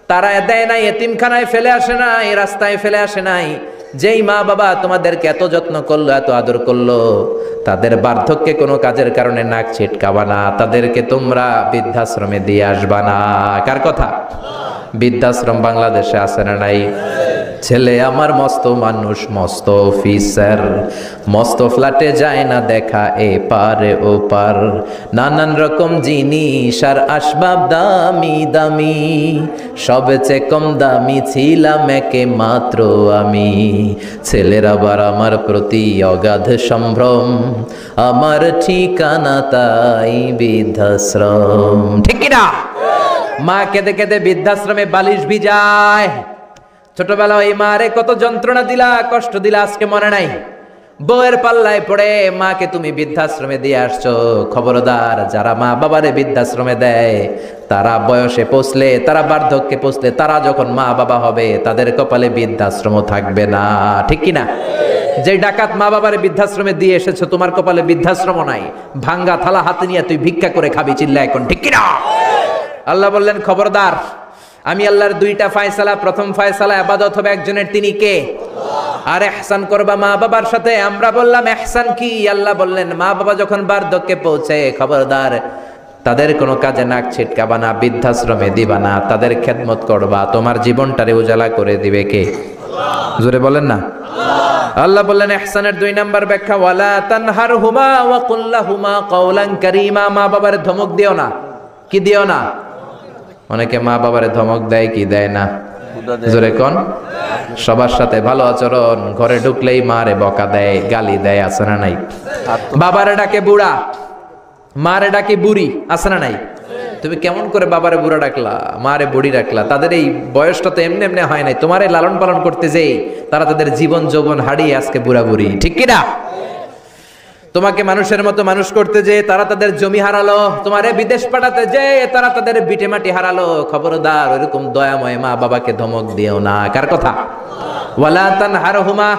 তারায় দেয় নাই, এতিমখানায় ফেলে আসে নাই, রাস্তায় ফেলে আসে নাই। যেই মা বাবা তোমাদেরকে এত যত্ন করলো, এত আদর করলো, তাদের বার্ধক্যে কোনো কাজের কারণে নাক ছিটকাবা না, তাদেরকে তোমরা বৃদ্ধাশ্রমে দিয়ে আসবা না। কার কথা? বৃদ্ধাশ্রম বাংলাদেশে আছে না নাই? ছেলে আমার মস্ত মানুষ, মস্ত অফিসার, মস্ত ফ্ল্যাটে যায় না দেখা এ পারে ও পার, নানান রকম জিনিস আর আসবাব দামি দামি, সবচেয়ে কম দামি ছিলাম একে মাত্র আমি। ছেলের আবার আমার প্রতি অগাধ সম্ভ্রম, আমার ঠিকানা তাই বৃদ্ধাশ্রম, ঠিক কিনা? মা কেঁদে কেঁদে বৃদ্ধাশ্রমে বালিশ ভিজায়। ছোটবেলা ওই মারে কত যন্ত্রণা দিলা, কষ্ট দিলা, আজকে মনে নাই? বউয়ের পাল্লায় পড়ে মাকে তুমি বৃদ্ধাশ্রমে দিয়ে আসছো। খবরদার, যারা মা বাবারে বৃদ্ধাশ্রমে দেয় তারা বয়সে পৌঁছলে, তারা বার্ধক্যে পৌঁছলে, তারা যখন মা বাবা হবে তাদের কপালে বৃদ্ধাশ্রম থাকবে না, ঠিক কিনা? যে ডাকাত মা বাবারে বৃদ্ধাশ্রমে দিয়ে এসেছো, তোমার কপালে বৃদ্ধাশ্রম নাই, ভাঙ্গা থালা হাতে নিয়ে তুই ভিক্ষা করে খাবি, চিল্লা এখন, ঠিক কিনা? আল্লাহ বললেন খবরদার, আমি আল্লাহর 2টা ফয়সালা, প্রথম ফয়সালা ইবাদত হবে একজনের, তিনি কে? আর ইহসান করবা মা বাবার সাথে। আমরা বললাম ইহসান কি? আল্লাহ বললেন মা বাবা যখন বার্ধক্যে পৌঁছে, খবরদার তাদের কোনো কাজে নাক ছিটকাবা না, বৃদ্ধাশ্রমে দিবা না, তাদের খেদমত করবা, তোমার জীবনটারে উজালা করে দিবে কে? জোরে বলেন না। আল্লাহ বললেন ইহসানের 2 নাম্বার ব্যাখ্যা, ওয়ালা তানহারহুমা ওয়া কুল লাহুমা কাওলান কারীমা, মা বাবার ধমক দিও না। কি দিও না? অনেকে মা বাবারে ধমক দেয়, কি দেয় না? জোরে কোন? সবার সাথে ভালো আচরণ, ঘরে ঢুকলেই মারে বকা দেয়, গালি দেয়, আছে না নাই? বাবারে ডাকে বুড়া, মারে ডাকে বুড়ি, আছে না নাই? তুমি কেমন করে বাবারে বুড়া ডাকলা, মারে বুড়ি ডাকলা? তাদের এই বয়সটা তো এমনি এমনি হয় নাই, তোমারে লালন পালন করতে যেই তারা তাদের জীবন যৌবন হারিয়ে আজকে বুড়া বুড়ি, ঠিক কিনা? তোমাকে মানুষের মতো মানুষ করতে যে তারা তাদের জমি হারালো, তোমারে বিদেশ পাঠাতে যে তারা তাদের বিটে মাটি হারালো। খবরদার, ওরকম দয়াময় মা বাবাকে ধমক দিও না। কার কথা? ওয়ালা তানহারহুমা।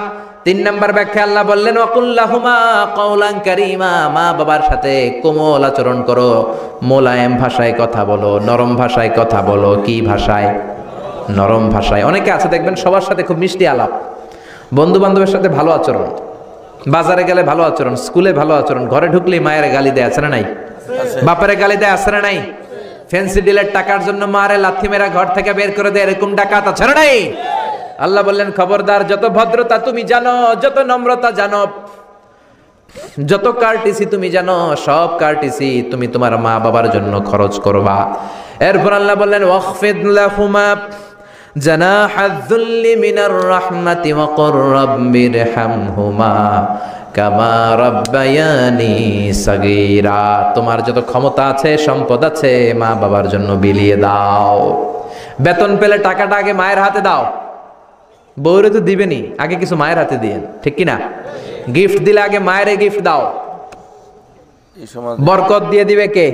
3 নাম্বার ব্যাখ্যা আল্লাহ বললেন ওয়াকুল লাহুমা কাওলান কারীমা, মা বাবার সাথে কোমল আচরণ করো, মোলায়েম ভাষায় কথা বলো, নরম ভাষায় কথা বলো। কি ভাষায়? নরম ভাষায়। অনেকে আছে দেখবেন সবার সাথে খুব মিষ্টি আলাপ, বন্ধু বান্ধবের সাথে ভালো আচরণ, বাজারে গেলে ভালো আচরণ, স্কুলে ভালো আচরণ, ঘরে ঢুকলেই মায়ের গালি দেয়, আছে না নাই? বাপের গালি দেয়, আছে না নাই? ফ্যান্সি ডিলের টাকার জন্য মারে লাথি মেরা ঘর থেকে বের করে দেয়, এরকম ডাকাত আছে না নাই? আল্লাহ বললেন খবরদার, যত ভদ্রতা তুমি জানো, যত নম্রতা জানো, যত কার্টিসি তুমি জানো, সব কার্টিসি তুমি তোমার মা বাবার জন্য খরচ করবা। এরপর আল্লাহ বললেন ওয়াখফিদ লাহুমা জানাহায যুল্লি মিনার রাহমাতি ওয়া কুর রাব্বিরহামহুমা কামা রাব্বায়ানি সাগীরা। তোমার যত ক্ষমতা আছে, সম্পদ আছে, মা বাবার জন্য বিলিয়ে দাও। বেতন পেলে টাকাটা আগে মায়ের হাতে দাও। বউরে তো দিবেনি, আগে কিছু মায়ের হাতে দিয়েন, ঠিক কিনা? গিফট দিলে আগে মায়ের গিফট দাও। বরকত দিয়ে দিবে কে?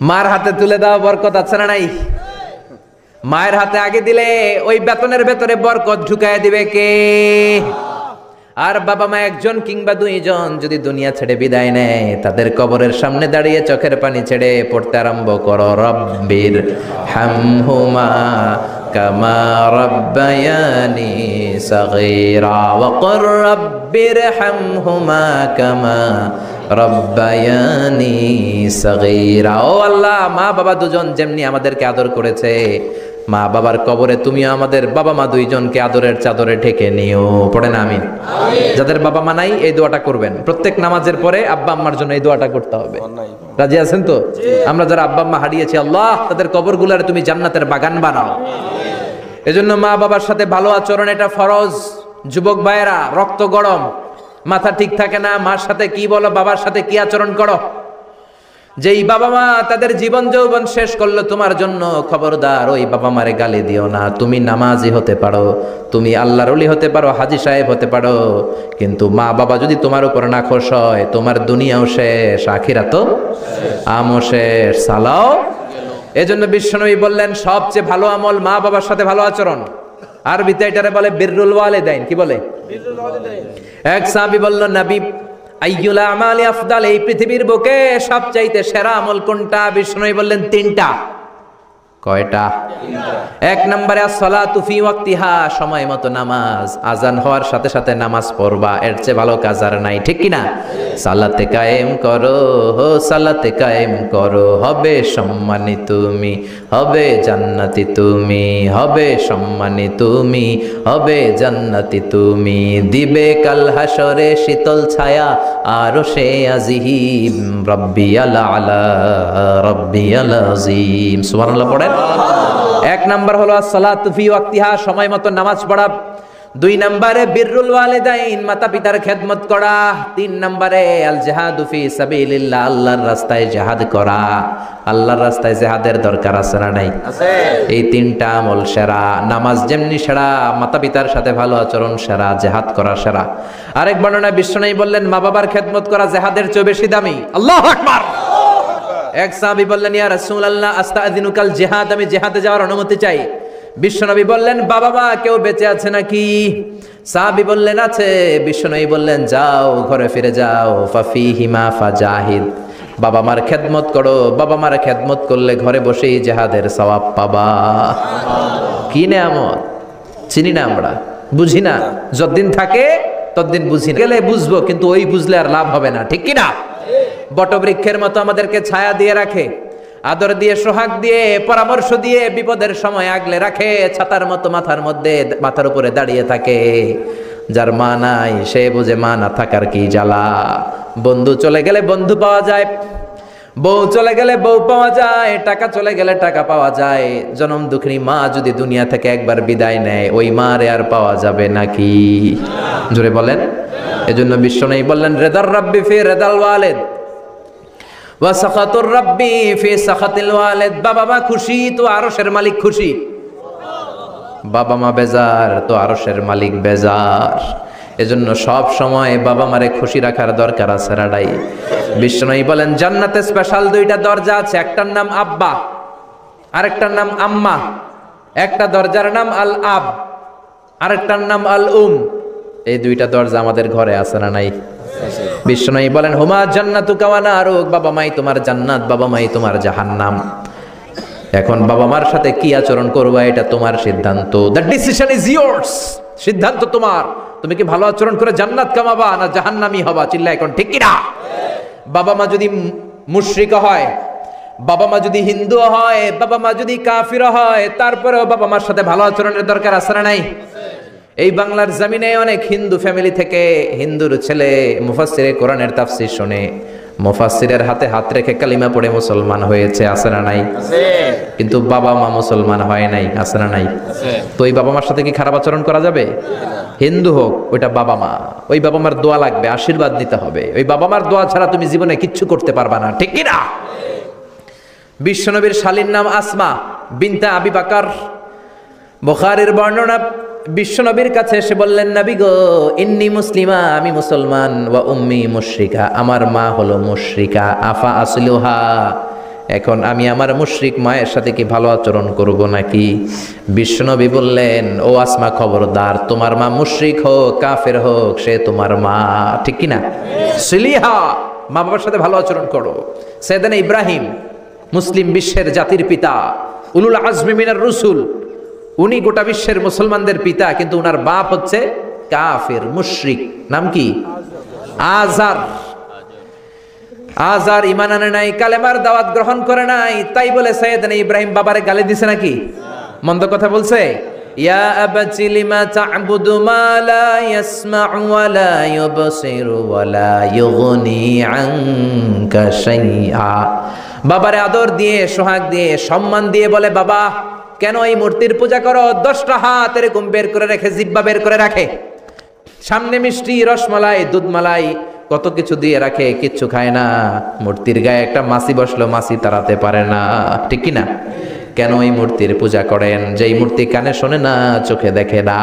মার হাতে তুলে দাও, বরকত আছে না নাই? মায়ের হাতে আগে দিলে ওই বেতনের ভেতরে বরকত ঢুকায় দিবে কে? আর বাবা মা একজন কিংবা দুইজন যদি দুনিয়া ছেড়ে বিদায় নেয়, তাদের কবরের সামনে দাঁড়িয়ে চোখের পানি ছেড়ে পড়তে আরম্ভ করো, রব্বির হামহুমা কামা রাব্বায়ানি সাগীরা ওয়া কুর রব্বির হামহুমা কামা রব্বায়ানি সাগীরা। ও আল্লাহ, মা বাবা দুজন যেমনি আমাদেরকে আদর করেছে, মা বাবার কবরে তুমিও আমাদের বাবা মা দুইজনকে আদরের চাদরে ঢেকে নিও। পড়েন আমিন। যাদের বাবা মা নাই এই দোয়াটা করবেন, প্রত্যেক নামাজের পরে আব্বা আম্মার জন্য এই দোয়াটা করতে হবে। রাজি আছেন তো? আমরা যারা আব্বা আম্মা হারিয়েছি, আল্লাহ তাদের কবরগুলোরে তুমি জান্নাতের বাগান বানাও। এজন্য মা বাবার সাথে ভালো আচরণ এটা ফরজ। যুবক ভাইয়েরা, রক্ত গরম, মাথা ঠিক থাকে না, মার সাথে কি বলো, বাবার সাথে কি আচরণ করো। যেই বাবা মা তাদের জীবন যৌবন শেষ করলো তোমার জন্য, খবরদার ওই বাবা মারে গালি দিও না। তুমি নামাজি হতে পারো, তুমি আল্লাহর ওলি হতে পারো, হাজী সাহেব হতে পারো, কিন্তু মা বাবা যদি তোমার উপর না খুশ হয়, তোমার দুনিয়াও শেষ, আখিরাতও আমও শেষ, সালাও। এজন্য বিশ্বনবী বললেন সবচেয়ে ভালো আমল মা বাবার সাথে ভালো আচরণ। আরবিতে এটারে বলে বিররুল ওয়ালিদাইন। কি বলে? এক সাহাবী বলল, নবী আইয়ুল আমালি আফদাল, এই পৃথিবীর বুকে সবচাইতে সেরা আমল কোনটা? বিষ্ণু বললেন তিনটা। কয়টা? এক নম্বরে আসসালাতু ফি ওয়াক্তিহা, সময় মতো নামাজ, আজান হওয়ার সাথে সাথে নামাজ পড়বা, এর চেয়ে ভালো কাজ আর নাই, ঠিক কিনা? সালাতে কায়েম করো, সালাতে কায়েম করো, হবে সম্মানী তুমি, হবে জান্নাতি তুমি, হবে সম্মানী তুমি, হবে জান্নাতি তুমি, দিবে কাল হাসরে শীতল ছায়া আরশে আজিম, রাব্বিয়াল আলা রাব্বিয়াল আযীম। সুবহানাল্লাহ পড়েন। এক নাম্বার হলো আসসালাতু ফি ওয়াক্তিহা, সময় মতো নামাজ পড়া। দুই নম্বরে বিররুল ওয়ালিদাইন, মাতা পিতার খেদমত করা। তিন নম্বরে আল জিহাদু ফি সাবিলিল্লাহ, আল্লাহর রাস্তায় জিহাদ করা। আল্লাহর রাস্তায় জিহাদের দরকার আছে না নাই? আছে। এই তিনটা আমল সেরা। নামাজ যেমনি সেরা, মাতা পিতার সাথে ভালো আচরণ সেরা, জিহাদ করা সেরা। আরেক বর্ণনায় বিশ্বনবী বললেন মা বাবার খেদমত করা জিহাদের চেয়ে বেশি দামি। আল্লাহু আকবার। এক সাহাবী বললেন, ইয়া রাসূলুল্লাহ আস্তাযিনুকাল জিহাদ, আমি জিহাদে যাওয়ার অনুমতি চাই। বিশ্বনবী বললেন, বাবা মা কেউ বেঁচে আছে নাকি? সাহাবী বললেন, আছে। বিশ্বনবী বললেন, যাও ঘরে ফিরে যাও, ফাফিহিমা ফাজাহিদ, বাবা মার খেদমত করো। বাবা মার খেদমত করলে ঘরে বসেই জিহাদের সওয়াব পাবা। কি নেয়ামত! চিনি না আমরা, বুঝি না। যতদিন থাকে ততদিন বুঝি গেলে বুঝবো, কিন্তু ওই বুঝলে আর লাভ হবে না, ঠিক কিনা? বটবৃক্ষের মতো আমাদেরকে ছায়া দিয়ে রাখে, আদর দিয়ে, সোহাগ দিয়ে, পরামর্শ দিয়ে, বিপদের সময় আগলে রাখে, ছাতার মতো মাথার উপরে দাঁড়িয়ে থাকে। যার মা নাই সে বুঝে মা না থাকার কি জ্বালা। বন্ধু চলে গেলে বন্ধু পাওয়া যায়, বউ চলে গেলে বউ পাওয়া যায়, টাকা চলে গেলে টাকা পাওয়া যায়। জনম দুঃখিনী মা যদি দুনিয়া থেকে একবার বিদায় নেয়, ওই মারে আর পাওয়া যাবে নাকি? জোরে বলেন। এজন্য বিশ্বনবী বললেন, রেদার রাব্বি ফি রেদাল ওয়ালিদ ওয়া সাখাতুর রাব্বি ফি সাখাতিল ওয়ালিদ। বাবা মা খুশি তো আরশের মালিক খুশি, বাবা মা বেজার তো আরশের মালিক বেজার। এজন্য সব সময় বাবা মারে খুশি রাখার দরকার আছে রাডাই। বিশ্বনবী বলেন, জান্নাতে স্পেশাল দুইটা দরজা আছে, একটার নাম আব্বা, আরেকটার নাম আম্মা। একটা দরজার নাম আল আব, আরেকটার নাম আল উম। এই দুইটা দরজা আমাদের ঘরে আছে না নাই? বিশ্বনবী বলেন, হুমা জান্নাতুকা ওয়া নারুক, বাবা মাই তোমার জান্নাত, বাবা মাই তোমার জাহান্নাম। এখন বাবা মার সাথে কি আচরণ করবা এটা তোমার সিদ্ধান্ত। দ্য ডিসিশন ইজ ইয়ার্স, সিদ্ধান্ত তোমার। তুমি কি ভালো আচরণ করে জান্নাত কামাবা না জাহান্নামী হবা? চিল্লা এখন, ঠিক কি না? বাবা মা যদি মুশরিক হয়, বাবা মা যদি হিন্দু হয়, বাবা মা যদি কাফির হয়, তারপরেও বাবা মার সাথে ভালো আচরণের দরকার আছে না নাই? এই বাংলার জমিনে অনেক হিন্দু ফ্যামিলি থেকে হিন্দুর ছেলে মুফাসসিরে কোরআনের তাফসীর শুনে মুফাসসিরের হাতে হাত রেখে কালিমা পড়ে মুসলমান হয়েছে, আছে না নাই? কিন্তু বাবা মা মুসলমান হয় নাই, আছে না নাই? তো ওই বাবা মার সাথে কি খারাপ আচরণ করা যাবে? হিন্দু হোক, ওইটা বাবা মা, ওই বাবা মার দোয়া লাগবে, আশীর্বাদ নিতে হবে। ওই বাবা মার দোয়া ছাড়া তুমি জীবনে কিচ্ছু করতে পারবা না, ঠিক কি না? বিশ্বনবীর শালীর নাম আসমা বিনতে আবি বকর। বুখারীর বর্ণনা, বিশ্বনবীর কাছে এসে বললেন, নবী গো, ইন্নী মুসলিমা, আমি মুসলমান, ওয়া উম্মি মুশরিকা, আমার মা হলো মুশরিকা, আফা আসলুহা, এখন আমি আমার মুশরিক মায়ের সাথে কি ভালো আচরণ করব নাকি? বিশ্বনবী বললেন, ও আসমা, খবরদার, তোমার মা মুশরিক হোক কাফের হোক, সে তোমার মা, ঠিক কি না? সিলিহা, মা বাবার সাথে ভালো আচরণ করো। সাইয়েদনা ইব্রাহিম, মুসলিম বিশ্বের জাতির পিতা, উলুল আজমি মিনার রসুল, উনি গোটা বিশ্বের মুসলমানদের পিতা, কিন্তু উনার বাপ হচ্ছে কাফের মুশরিক। নাম কি? আজার। আজার ঈমান আনে নাই, কালেমার দাওয়াত গ্রহণ করে নাই, তাই বলে সাইয়েদনা ইব্রাহিম বাবারে গালি দিছে নাকি? মন্দ কথা বলছে? ইয়া আবাতি লিমা তা'বুদু মা লা ইয়াসমা'ু ওয়া লা ইউবসিরু ওয়া লা ইউগনি আনকা শাইআ। বাবারে আদর দিয়ে, সোহাগ দিয়ে, সম্মান দিয়ে বলে, বাবা কেন এই মূর্তির পূজা করো? 10টা হাত এরকম বের করে রেখে, জিহ্বা বের করে রাখে, সামনে মিষ্টি, রসমালাই, দুধমালাই, কত কিছু দিয়ে রাখে, কিচ্ছু খায় না। মূর্তির গায়ে একটা মাছি বসলো, মাছি তাড়াতে পারে না, ঠিক কি না? কেন এই মূর্তির পূজা করেন? যে এই মূর্তি কানে শোনে না, চোখে দেখে না।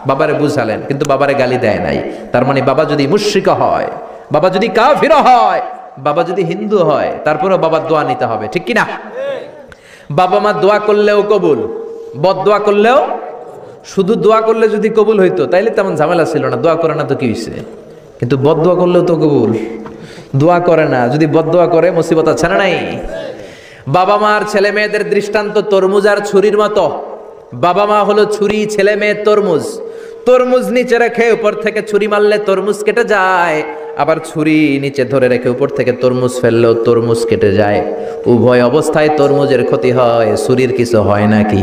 বাবারে বুঝালেন, কিন্তু বাবারে গালি দেয় নাই। তার মানে বাবা যদি মুশরিক হয়, বাবা যদি কাফির হয়, বাবা যদি হিন্দু হয়, তারপরেও বাবার দোয়া নিতে হবে, ঠিক কি না? বাবা মা দোয়া করলেও কবুল, বদদোয়া করলেও। শুধু দোয়া করলে যদি কবুল হইতো তাইলে তেমন ঝামেলা ছিল না, দোয়া করে না তো কি হইছে? কিন্তু বদদোয়া করলেও তো কবুল, দোয়া করে না, যদি বদদোয়া করে মুসিবত আছে না নাই? বাবা মার ছেলে মেয়েদের দৃষ্টান্ত তরমুজ আর ছুরির মতো। বাবা মা হলো ছুরি, ছেলে মেয়ে তরমুজ। তরমুজ নিচে রেখে উপর থেকে ছুরি মারলে তরমুজ কেটে যায়, আবার ছুরি নিচে ধরে রেখে উপর থেকে তরমুজ ফেললেও তরমুজ কেটে যায়। উভয় অবস্থায় তরমুজের ক্ষতি হয়, ছুরির কিছু হয় নাকি?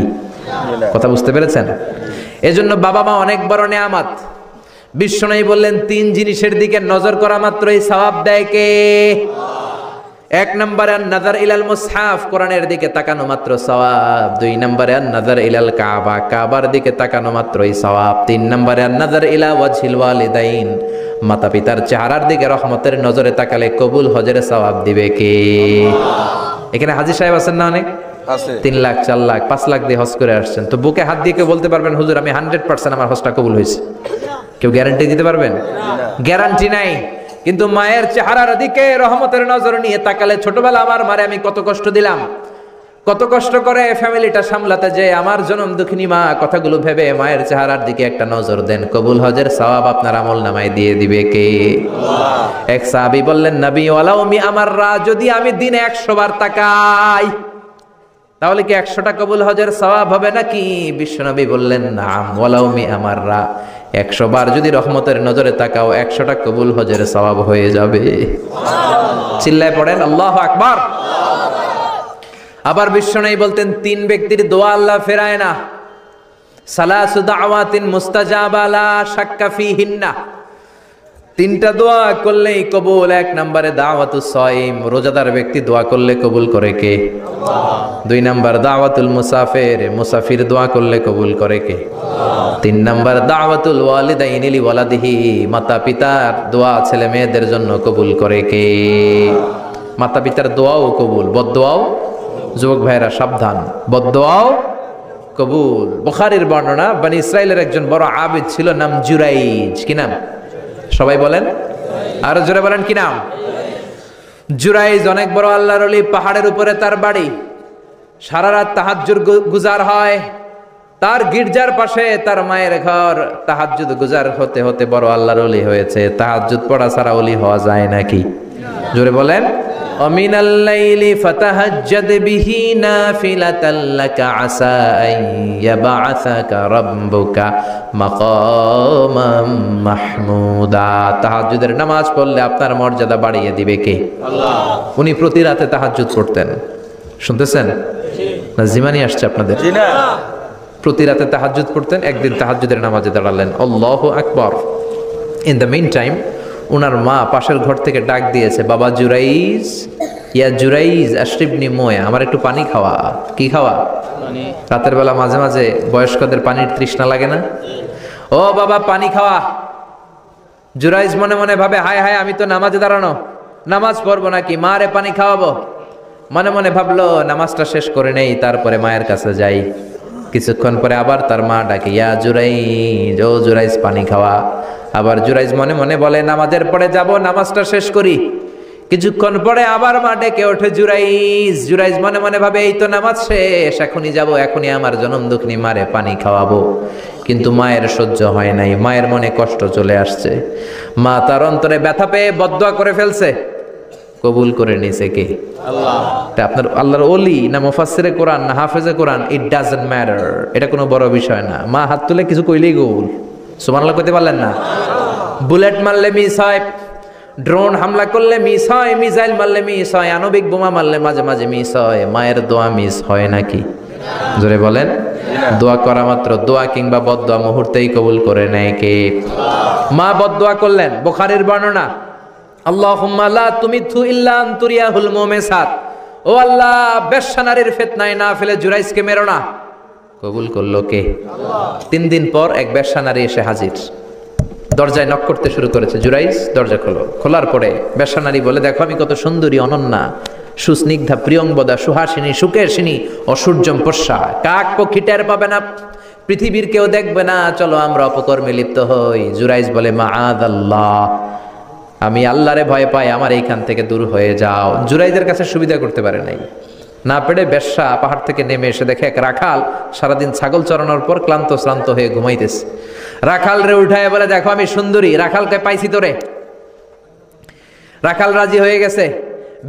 কথা বুঝতে পেরেছেন? এজন্য বাবা মা অনেক বড় নেয়ামত। বিশ্বনবী বললেন, 3 জিনিসের দিকে নজর করা মাত্রই সওয়াব দেয় কে? 1 নম্বরে আন-নাযার ইলাল মুসহাফ, কোরআনের দিকে তাকানো মাত্র সওয়াব। 2 নম্বরে আন-নাযার ইলাল কাবা, কাবার দিকে তাকানো মাত্রই সওয়াব। 3 নম্বরে আন-নাযার ইলা ওয়াজহিল ওয়ালিদাইন, মাতা পিতার চেহারার দিকে রহমতের নজরে তাকালে কবুল হজের সওয়াব দিবে কে? এখানে হাজী সাহেব আছেন না? অনেক আছে। 3 লাখ, 4 লাখ, 5 লাখ দিয়ে হজ করে আসছেন। তো বুকে হাত দিয়ে কেউ বলতে পারবেন, হুজুর আমি 100% আমার হজটা কবুল হয়েছে? কেউ গ্যারান্টি দিতে পারবেন? গ্যারান্টি নাই। কিন্তু মায়ের চেহারার দিকে রহমতের নজর নিয়ে তাকালে, ছোটবেলা আমার মারে আমি কত কষ্ট দিলাম, কত কষ্ট করে ফ্যামিলিটা সামলাতে, যে আমার জনম দুঃখিনী মা, কথাগুলো ভেবে মায়ের চেহারার দিকে একটা নজর দেন, কবুল হজের সওয়াব আপনার আমল নামায় দিয়ে দিবে কে? এক সাহাবী বললেন, নবী ওয়ালাউ মি আমাররা, যদি আমি দিনে 100 বার তাকাই তাহলে কি 100টা কবুল হজের সওয়াব হবে নাকি? বিশ্বনবী বললেন, নাম, ওয়ালাউ মি আমাররা, 100 বার যদি রহমতের নজরে তাকাও 100টা কবুল হজের সওয়াব হয়ে যাবে। চিল্লায় পড়েন আল্লাহু আকবার। আবার বিশ্বনবী বলতেন, 3 ব্যক্তির দোয়া আল্লাহ ফেরায় না। সালাসু দাওয়াতিন মুস্তাজাবা লা শাক্কা ফিহিন্না, 3টা দোয়া করলেই কবুল। 1 নম্বরে দাওয়াতুস সাইম, রোজাদার ব্যক্তি দোয়া করলে কবুল করে কে? আল্লাহ। 2 নম্বর দাওয়াতুল মুসাফির, মুসাফির দোয়া করলে কবুল করে কে? আল্লাহ। 3 নম্বর দাওয়াতুল ওয়ালিদাইনি লি ওয়ালাদিহি, মাতা পিতার দোয়া ছেলে মেয়েদের জন্য কবুল করে কে? মাতা পিতার দোয়াও কবুল, বদদোয়াও। যুবক ভাইরা সাবধান, বদদোয়াও কবুল। বুখারীর বর্ণনা, বনি ইসরাইলের একজন বড় আবিদ ছিল, নাম জুরাইজ। কি নাম? সবাই বলেন, আর জোরে বলেন, কি নাম? জুরাইজ অনেক বড় আল্লাহর ওলি, পাহাড়ের উপরে তার বাড়ি। সারা রাত তাহাজ্জুদ গুজার হয়। তার গির্জার পাশে তার মায়ের ঘর। তাহাজ্জুদ গুজার হতে হতে বড় আল্লাহর ওলি হয়েছে। তাহাজ্জুদ পড়া ছাড়া ওলি হওয়া যায় নাকি? জোরে বলেন। অমিনাল লাইলি ফাতাহাজ্জাদ বিহি নাফিলাতাল লাকা আসা আন ইয়াবআসাকা রাব্বুকা মাকামাম মাহমুদা। তাহাজ্জুদের নামাজ পড়লে আপনার মর্যাদা বাড়িয়ে দিবে কে? আল্লাহ। উনি প্রতি রাতে তাহাজ্জুদ পড়তেন। শুনতেছেন না? জিমানি আসছে আপনাদের? জি না। প্রতি রাতে তাহাজ্জুদ পড়তেন। একদিন তাহাজ্জুদের নামাজে দাঁড়ালেন, আল্লাহু আকবার। ইন দ্য মিন টাইম উনার মা পাশের ঘর থেকে ডাক দিয়েছে, বাবা জুরাইজ, ইয়া জুরাইজ আশরিবনি মোয়া, আমার একটু পানি খাওয়া। কি খাওয়া? রাতের বেলা মাঝে মাঝে বয়স্কদের পানির তৃষ্ণা লাগে না? ও বাবা পানি খাওয়া। জুরাইজ মনে মনে ভাবে, হায় হায় আমি তো নামাজে দাঁড়ানো, নামাজ পড়বো নাকি, মা রে পানি খাওয়াবো। মনে মনে ভাবলো নামাজটা শেষ করে নেই, তারপরে মায়ের কাছে যাই। কিছুক্ষণ পরে আবার তার মা ডাকে, ইয়া জুরাইজ, ও জুরাইজ পানি খাওয়া। আবার জুরাইজ মনে মনে বলে নামাজের পরে যাব, নামাজটা শেষ করি। কিছুক্ষণ পরে আবার মা ডেকে ওঠে জুরাইজ। জুরাইজ মনে মনে ভাবে এই তো নামাজ শেষ, এখনই যাব, এখনই আমার জনম দুঃখিনী মারে পানি খাওয়াবো। কিন্তু মায়ের সহ্য হয় নাই, মায়ের মনে কষ্ট চলে আসছে। মা তার অন্তরে ব্যথা পেয়ে বদদোয়া করে ফেলছে। কবুল করে নিছে কে? আল্লাহ। আপনার আল্লাহর ওলি না মুফাসসিরে কোরআন না হাফেজে কোরআন, ইট ডাজন্ট ম্যাটার, এটা কোনো বড় বিষয় না। মা হাত তুলে কিছু কইলেই কবুল। সুবহানাল্লাহ কইতে পারলেন না? বুলেট মারলে মিস হয়, ড্রোন হামলা করলে মিস হয়, মিসাইল মারলে মিস হয়, আণবিক বোমা মারলে মাঝে মাঝে মিস হয়। মায়ের দোয়া মিস হয় নাকি? জোরে বলেন। দোয়া করা মাত্র, দোয়া কিংবা বদদোয়া মুহূর্তেই কবুল করে নেয় কে? মা বদদোয়া করলেন। বুখারীর বর্ণনা, আল্লাহুম্মা লা তুমিথু ইল্লা আন তুরিয়াহুল মুমিসাত, ও আল্লাহ বেশ্যা নারীর ফিতনায় না ফেলে জুরাইজকে মেরো না। কবুল করলো কে? আল্লাহ। 3 দিন পর এক বেশ্যা নারী এসে হাজির, দরজায় নক করতে শুরু করেছে। জুরাইজ দরজা খোলো। খোলার পরে বেশ্যা নারী বলে, দেখো আমি কত সুন্দরী, অনন্যা, সুস্নিগ্ধা, প্রিয়ংবদা, সুহাসিনী, সুকেশিনী, অসূর্যম পশ্যা, কাক পক্ষী টের পাবে না, পৃথিবীর কেউ দেখবে না, চলো আমরা অপকর্মে লিপ্ত হই। জুরাইজ বলে, মাআদাল্লাহ, আমি আল্লাহরে ভয় পাই, আমার এইখান থেকে দূর হয়ে যাও। জুরাইজের কাছে সুবিধা করতে পারে নাই, না পেরে বেশ্যা পাহাড় থেকে নেমে এসে দেখে এক রাখাল সারাদিন ছাগল চড়ানোর পর ক্লান্ত শ্রান্ত হয়ে ঘুমাইতেছে। রাখাল রে উঠায় বলে, দেখো আমি সুন্দরী। রাখালকে পাইছি তোরে। রাখাল রাজি হয়ে গেছে।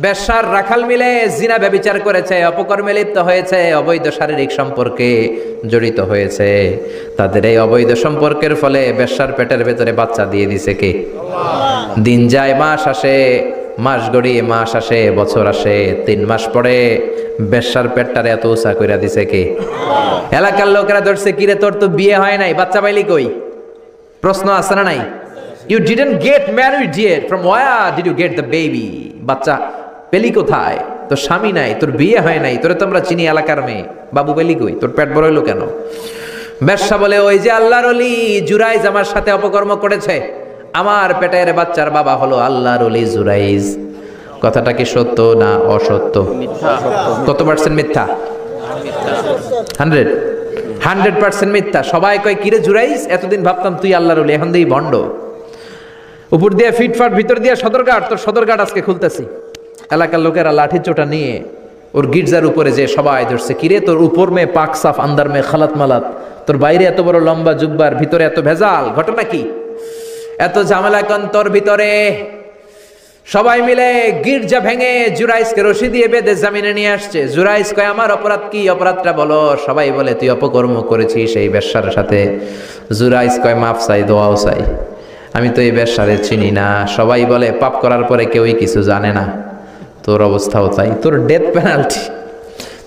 বেশ্যার রাখাল মিলে জিনা ব্যভিচার করেছে, অপকর্মে লিপ্ত হয়েছে, অবৈধ শারীরিক সম্পর্কে জড়িত হয়েছে। তাদের এই অবৈধ সম্পর্কের ফলে বেশ্যার পেটের ভেতরে বাচ্চা দিয়ে দিছে কে? দিন যায়, মাস আসে, মাস গড়িয়ে মাস আসে, বছর আসে, 3 মাস পরে বেশ্যার পেটটারে এত উঁচা কইরা দিছে কে? এলাকার লোকেরা ধরছে, কিরে তোর তো বিয়ে হয় নাই, বাচ্চা পাইলি কই? প্রশ্ন আছে না নাই? You didn't get married yet, from where did you get the baby? বাচ্চা পেলি কোথায়? তোর স্বামী নাই, তোর বিয়ে হয় নাই, তোরে তোমরা চিনি এলাকার মেয়ে, বাবু পেলি কই? তোর পেট বড় হইলো কেন? বেশ্যা বলে, ওই যে আল্লাহর ওলি জুরাইজ আমার সাথে অপকর্ম করেছে, আমার পেটের বাচ্চার বাবা হলো আল্লাহর ওলি জুরাইজ। কথাটা কি সত্য না অসত্য? মিথ্যা। কত পার্সেন্ট মিথ্যা? 100% মিথ্যা। সবাই কয়, কিরে জুরাইজ, এতদিন ভাবতাম তুই আল্লাহর ওলি, এখন দিই ভণ্ড। উপর দিয়ে ফিটফাট, ভিতর দিয়ে সদরঘাট, তোর সদরঘাট আজকে খুলতেছি। এলাকার লোকেরা লাঠি চোটা নিয়ে ওর গির্জার উপরে যে সবাই ধরছে, কিরে তোর উপর মে পাক সাফ, আন্দার মে খালাত মালাত, তোর বাইরে এত বড় লম্বা জুব্বার, ভিতরে এত ভেজাল, ঘটনা কি? এত ঝামেলা কোন তোর ভিতরে? সবাই মিলে গির্জা ভেঙে জুরাইজকে রশি দিয়ে বেঁধে জামিনে নিয়ে আসছে। জুরাইজ কয়, আমার অপরাধ কি? অপরাধটা বলো। সবাই বলে, তুই অপকর্ম করেছিস এই বেশ্যার সাথে। জুরাইজ কয়, মাফ চাই, দোয়াও চাই, আমি তো এই বেশ্যারে চিনি না। সবাই বলে, পাপ করার পরে কেউই কিছু জানে না, তোর অবস্থাও তাই, তোর ডেথ পেনাল্টি,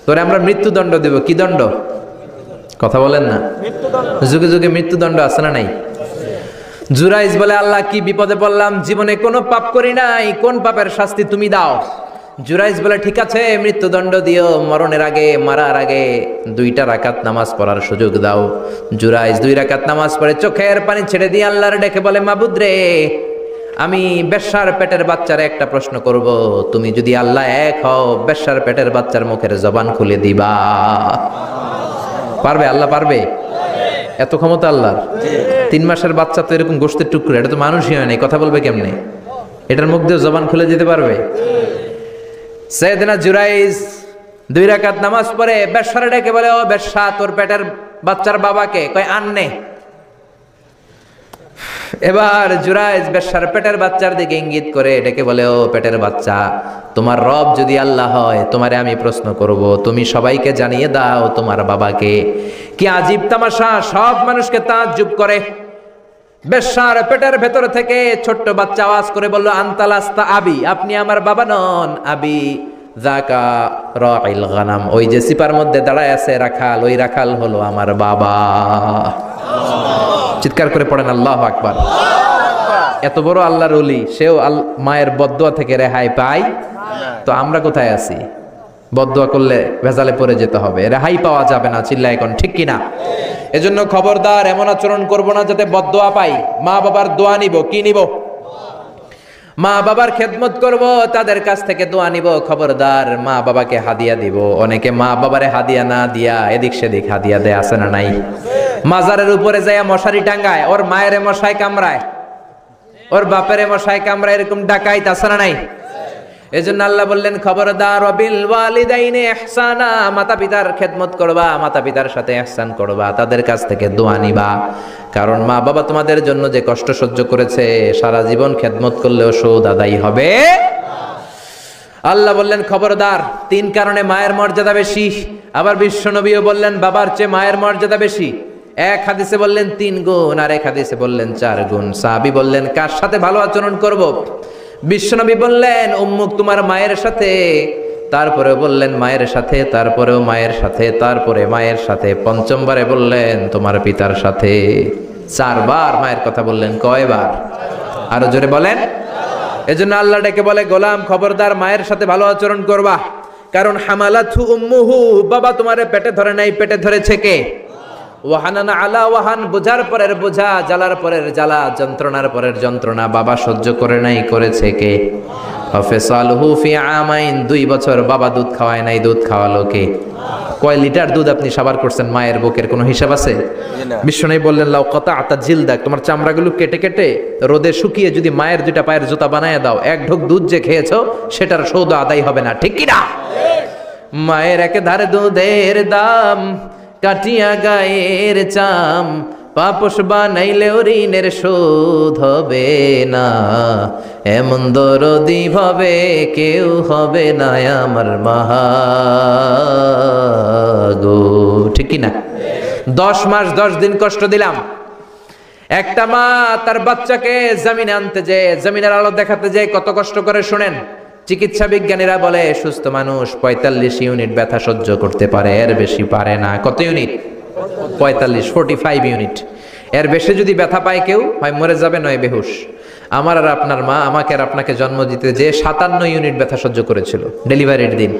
তোরে আমরা মৃত্যুদণ্ড দেব। কি দণ্ড? কথা বলেন না। যুগে যুগে মৃত্যুদণ্ড আছে না নাই? জুরাইজ বলে, আল্লাহ কি বিপদে পড়লাম, জীবনে কোনো পাপ করি নাই, কোন পাপের শাস্তি তুমি দাও? জুরাইজ বলে, ঠিক আছে মৃত্যুদণ্ড দিও, মরণের আগে, মারার আগে 2 রাকাত নামাজ পড়ার সুযোগ দাও। জুরাইজ 2 রাকাত নামাজ পড়ে চোখের পানি ছেড়ে দিয়ে আল্লাহর ডেকে বলে, মাবুদ রে, আমি বেশ্যার পেটের বাচ্চার একটা প্রশ্ন করব, তুমি যদি আল্লাহ এক হও, বেশ্যার পেটের বাচ্চার মুখের জবান খুলে দিবা। পারবে? আল্লাহ পারবে? এত ক্ষমতা আল্লাহর। 3 মাসের বাচ্চা তো এরকম গোশতের টুকরো, এটা তো মানুষই হয় নাই, কথা বলবে কেমনে? এটার মুখ দিয়ে জবান খুলে দিতে পারবে? সাইয়েদনা জুরাইজ 2 রাকাত নামাজ পড়ে বেশ্যারে ডেকে বলে, ও বেশ্যা, তোর পেটের বাচ্চার বাবাকে? কয়, আননে। এবার জুরাইজ বেশ্যার পেটের বাচ্চার দিকে ইঙ্গিত করে ডেকে বলে, ও পেটের বাচ্চা, তোমার রব যদি আল্লাহ হয়, তোমারে আমি প্রশ্ন করব, তুমি সবাইকে জানিয়ে দাও তোমার বাবাকে। কি আজীব তামাশা, সব মানুষকে তাজ্জুব করে। বেশ্যার পেটের ভেতর থেকে ছোট্ট বাচ্চা আওয়াজ করে বলল, আনতালাস্তা আবি, আপনি আমার বাবা নন। আবি যাকা রাইল গানাম, ওই যে সিপার মধ্যে দাঁড়ায় আছে রাখাল, ওই রাখাল হলো আমার বাবা। চিৎকার করে পড়েন আল্লাহু আকবার। এত বড় আল্লাহর ওলি, সেও মায়ের বদদোয়া থেকে রেহাই পায়। তো আমরা কোথায় আছি? বদদোয়া করলে ভেজালে পড়ে যেতে হবে, রেহাই পাওয়া যাবে না। চিল্লায় এখন ঠিক কিনা? এজন্য খবরদার এমন আচরণ করব না যাতে বদদোয়া পাই। মা বাবার দোয়া নিব, কি নিব? মা বাবার খেদমত করব, তাদের কাছ থেকে দোয়া নিব। খবরদার মা বাবাকে হাদিয়া দিব। অনেকে মা বাবারে হাদিয়া না দিয়া এদিক সেদিক হাদিয়া দেয়, আছে না নাই? মাজারের উপরে যাইয়া মশারি টাঙ্গায়, ওর মায়ের মশায় কামড়ায়, ওর বাপের মশায় কামড়ায়, এরকম ডাকাইত আছে না নাই? এজন্য আল্লাহ বললেন খবরদার বিল ওয়ালিদাইনি ইহসানা, মাতা পিতার খেদমত করবা, মাতা পিতার সাথে ইহসান করবা, তাদের কাছ থেকে দোয়া নিবা। কারণ মা বাবা তোমাদের জন্য যে কষ্ট সহ্য করেছে, সারা জীবন খেদমত করলেও সুদ আদায় হবে। আল্লাহ বললেন খবরদার, 3 কারণে মায়ের মর্যাদা বেশি। আবার বিশ্বনবীও বললেন বাবার চেয়ে মায়ের মর্যাদা বেশি। এক হাদিসে বললেন 3 গুণ, আর এক হাদিসে বললেন 4 গুণ। সাহাবী বললেন কার সাথে ভালো আচরণ করব? বিশ্বনবী বললেন উম্মুক, তোমার মায়ের সাথে। তারপরে বললেন মায়ের সাথে, তারপরেও মায়ের সাথে, তারপরে মায়ের সাথে, পঞ্চমবারে বললেন তোমার পিতার সাথে। 4 বার মায়ের কথা বললেন। কয়বার? আরো জোরে বলেন। এজন্য আল্লাহ ডেকে বলে গোলাম খবরদার মায়ের সাথে ভালো আচরণ করবা। কারণ হামালাতহু উম্মুহু, বাবা তোমারে পেটে ধরে নাই, পেটে ধরেছে কে? ওয়াহানানা আলা ওয়াহান, বোঝার পরের বোঝা, জ্বালার পরের জ্বালা, যন্ত্রণার পরের যন্ত্রণা বাবা সহ্য করে নাই, করেছে কে? ফাসালহু ফি আমাইন, 2 বছর বাবা দুধ খাওয়ায় নাই, দুধ খাওয়ালো কে? কয় লিটার দুধ আপনি সাবার করছেন মায়ের বুকের, কোনো হিসাব আছে? বিশ্বনবী বললেন লাউ কাতাআতা জিলদাক, তোমার চামড়াগুলো কেটে কেটে রোদে শুকিয়ে যদি মায়ের 2টা পায়ের জুতা বানায় দাও, 1 ঢোক দুধ যে খেয়েছো সেটার সওদা আদায় হবে না। ঠিক কি না? মায়ের একেধারে দুধের দাম, কাটিয়া গায়ের চাম, পাপস বানাইলেও ঋণের শোধ হবে না। এমন দরদি ভাবে কেউ হবে না আমার মাগো। ঠিক কি না? 10 মাস 10 দিন কষ্ট দিলাম। একটা মা তার বাচ্চাকে জমিনে আনতে যে, জমিনের আলো দেখাতে যে কত কষ্ট করে শুনেন। চিকিৎসা বিজ্ঞানীরা বলে সুস্থ মানুষ 45 ইউনিট ব্যথা সহ্য করতে পারে, এর বেশি পারে না। কত ইউনিট? 45 ইউনিট। এর বেশি যদি ব্যথা পায় কেউ, হয় মরে যাবে নয় বেহুশ। আমার আর আপনার মা আমাকে আর আপনাকে জন্ম দিতে যে 57 ইউনিট ব্যথা সহ্য করেছিল ডেলিভারির দিন।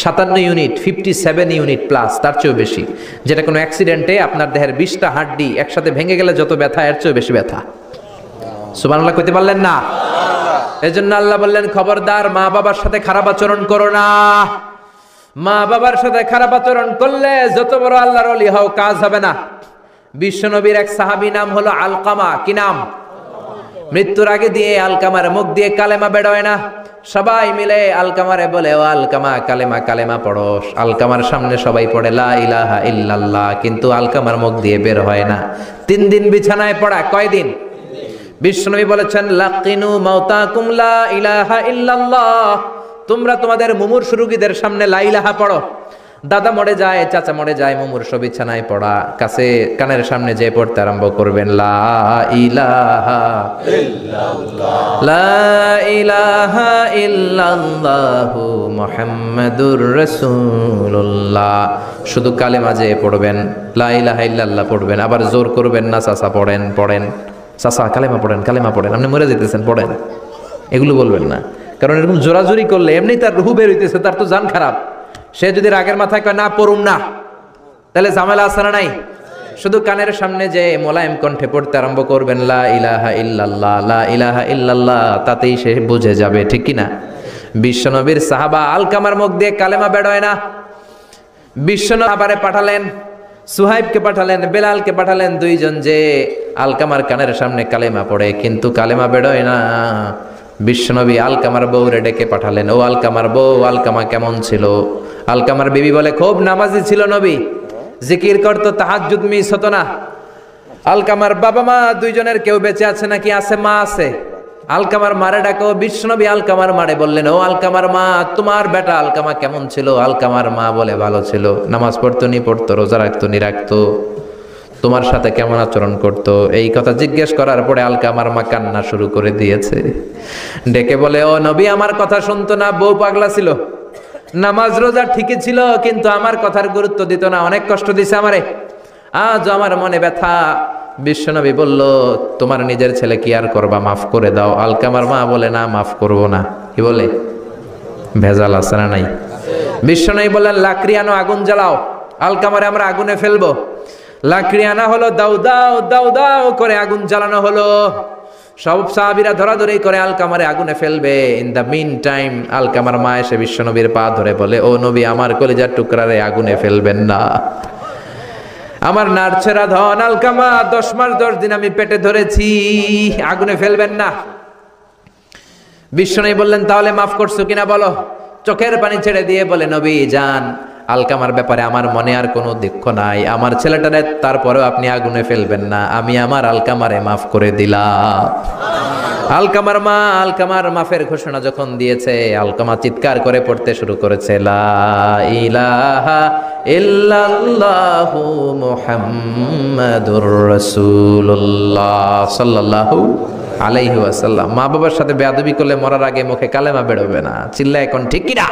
57 ইউনিট, 57 ইউনিট প্লাস, তার চেয়েও বেশি। যেটা কোনো অ্যাক্সিডেন্টে আপনার দেহের 20টা হাড্ডি একসাথে ভেঙে গেলে যত ব্যথা, এর চেয়েও বেশি ব্যথা। সুবহানাল্লাহ কইতে পারলেন না? এজন্য আল্লাহ বললেন খবরদার মা বাবার সাথে খারাপ আচরণ করো না। মা বাবার সাথে খারাপ আচরণ করলে যত বড় আল্লাহর ওলি হও কাজ হবে না। বিশ্বনবীর এক সাহাবী নাম হলো আলকামা। কি নাম? মৃত্যুর আগে দিয়ে আলকামার মুখ দিয়ে কালেমা বেরোয় না। সবাই মিলে আলকামারে বলে ও আলকামা কালেমা, কালেমা পড়ো। আলকামার সামনে সবাই পড়ে লা ইলাহা ইল্লাল্লাহ, কিন্তু আলকামার মুখ দিয়ে বের হয় না। 3 দিন বিছানায় পড়া। কয়দিন? বিশ্বনবী বলেছেন লাকিনু মাউতাকুম লা ইলাহা ইল্লাল্লাহ, তোমরা তোমাদের মুমূর্ষু রোগীদের সামনে লা ইলাহা পড়ো। দাদা মরে যায়, চাচা মরে যায়, মুমূর্ষু বিছানায় পড়া, কাছে কানের সামনে যে পড়তে আরম্ভ করবেন লা ইলাহা ইল্লাল্লাহ, লা ইলাহা ইল্লাল্লাহু মুহাম্মাদুর রাসূলুল্লাহ। শুধু কালেমা যে পড়বেন, লা ইলাহা ইল্লাল্লাহ পড়বেন, আবার জোর করবেন না চাচা পড়েন পড়েন, চাচা কালেমা পড়েন, কালেমা পড়েন, আপনি মরে যেতেছেন পড়েন, এগুলো বলবেন না। কারণ এরকম জোরাজোরি করলে এমনি তার রুহু বের হইতেছে, তার তো জান খারাপ। সে যদি রাগের মাথায় কয় না পড়ুম না, তাহলে ঝামেলা আছে না নাই? শুধু কানের সামনে যে মোলায়েম কণ্ঠে পড়তে আরম্ভ করবেন লা ইলাহা ইল্লাল্লাহ, লা ইলাহা ইল্লাল্লাহ, তাতেই সে বুঝে যাবে। ঠিক কি না? বিশ্বনবীর সাহাবা আলকামার মুখ দিয়ে কালেমা বেরোয় না। বিশ্বনবী আবারে পাঠালেন, সুহাইবকে পাঠালেন, বেলালকে পাঠালেন, 2 জন যে আলকামার কানের সামনে কালেমা পড়ে, কিন্তু কালেমা বেরোয় না। বিশ্বনবী আলকামার বউরে ডেকে পাঠালেন, ও আলকামার বউ, আলকামা কেমন ছিল? আলকামার বিবি বলে খুব নামাজি ছিল নবী, জিকির করতো, তাহাজ্জুদ মিস হতো না। আলকামার বাবা মা 2 জনের কেউ বেঁচে আছে নাকি? আছে, মা আছে। আলকামার মারে ডাকো। বিশ্বনবী আলকামার মারে বললেন, ও আলকামার মা, তোমার বেটা আলকামা কেমন ছিল? আলকামার মা বলে ভালো ছিল, নামাজ পড়তো নি পড়তো, রোজা রাখতো নি রাখতো, তোমার সাথে কেমন আচরণ করতো? এই কথা জিজ্ঞেস করার পরে আলকামার মা কান্না শুরু করে দিয়েছে। ডেকে বলে, ও নবী, আমার কথা শুনতো না, বউ পাগলা ছিল, নামাজ রোজা ঠিকই ছিল, কিন্তু আমার কথার গুরুত্ব দিত না, অনেক কষ্ট দিছে আমারে, আজ আমার মনে ব্যথা। বিশ্বনবী বলল, তোমার নিজের ছেলে কি আর করবা, মাফ করে দাও। আলকামার মা বলে, না মাফ করব না। কি বলে? ভেজাল আছে না নাই? বিশ্বনবী বললেন, লাকড়ি আনো, আগুন জ্বালাও, আলকামারে আমরা আগুনে ফেলবো। লাকড়ি আনা হলো, দাও দাও দাও দাও করে আগুন জ্বালানো হলো। সব সাহাবীরা ধরাধরি করে আলকামারে আগুনে ফেলবে। ইন দ্য মিন টাইম আলকামার মা এসে বিশ্বনবীর পা ধরে বলে, ও নবী, আমার কলিজার টুকরারে আগুনে ফেলবেন না। আমার নারছেরা ধন আলকামা, 10 মাস 10 দিন আমি পেটে ধরেছি, আগুনে ফেলবেন না। বিশ্বনবী বললেন, তাহলে মাফ করছো কিনা বলো। চোখের পানি ছেড়ে দিয়ে বলে, নবী যান, আলকামার ব্যাপারে আমার মনে আর কোনো দুঃখ নাই, আমার ছেলেটারে তারপরেও আপনি আগুনে ফেলবেন না, আমি আমার আলকামারে মাফ করে দিলাম। আলকামার মা আলকামার মাফের ঘোষণা যখন দিয়েছে, আলকামা চিৎকার করে পড়তে শুরু করেছে, লা ইলাহা ইল্লাল্লাহু মুহাম্মাদুর রাসূলুল্লাহ সাল্লাল্লাহু আলাইহি ওয়াসাল্লাম। মা বাবার সাথে বেয়াদবি করলে মরার আগে মুখে কালেমা বেরোবে না, চিল্লা এখন ঠিক কিনা?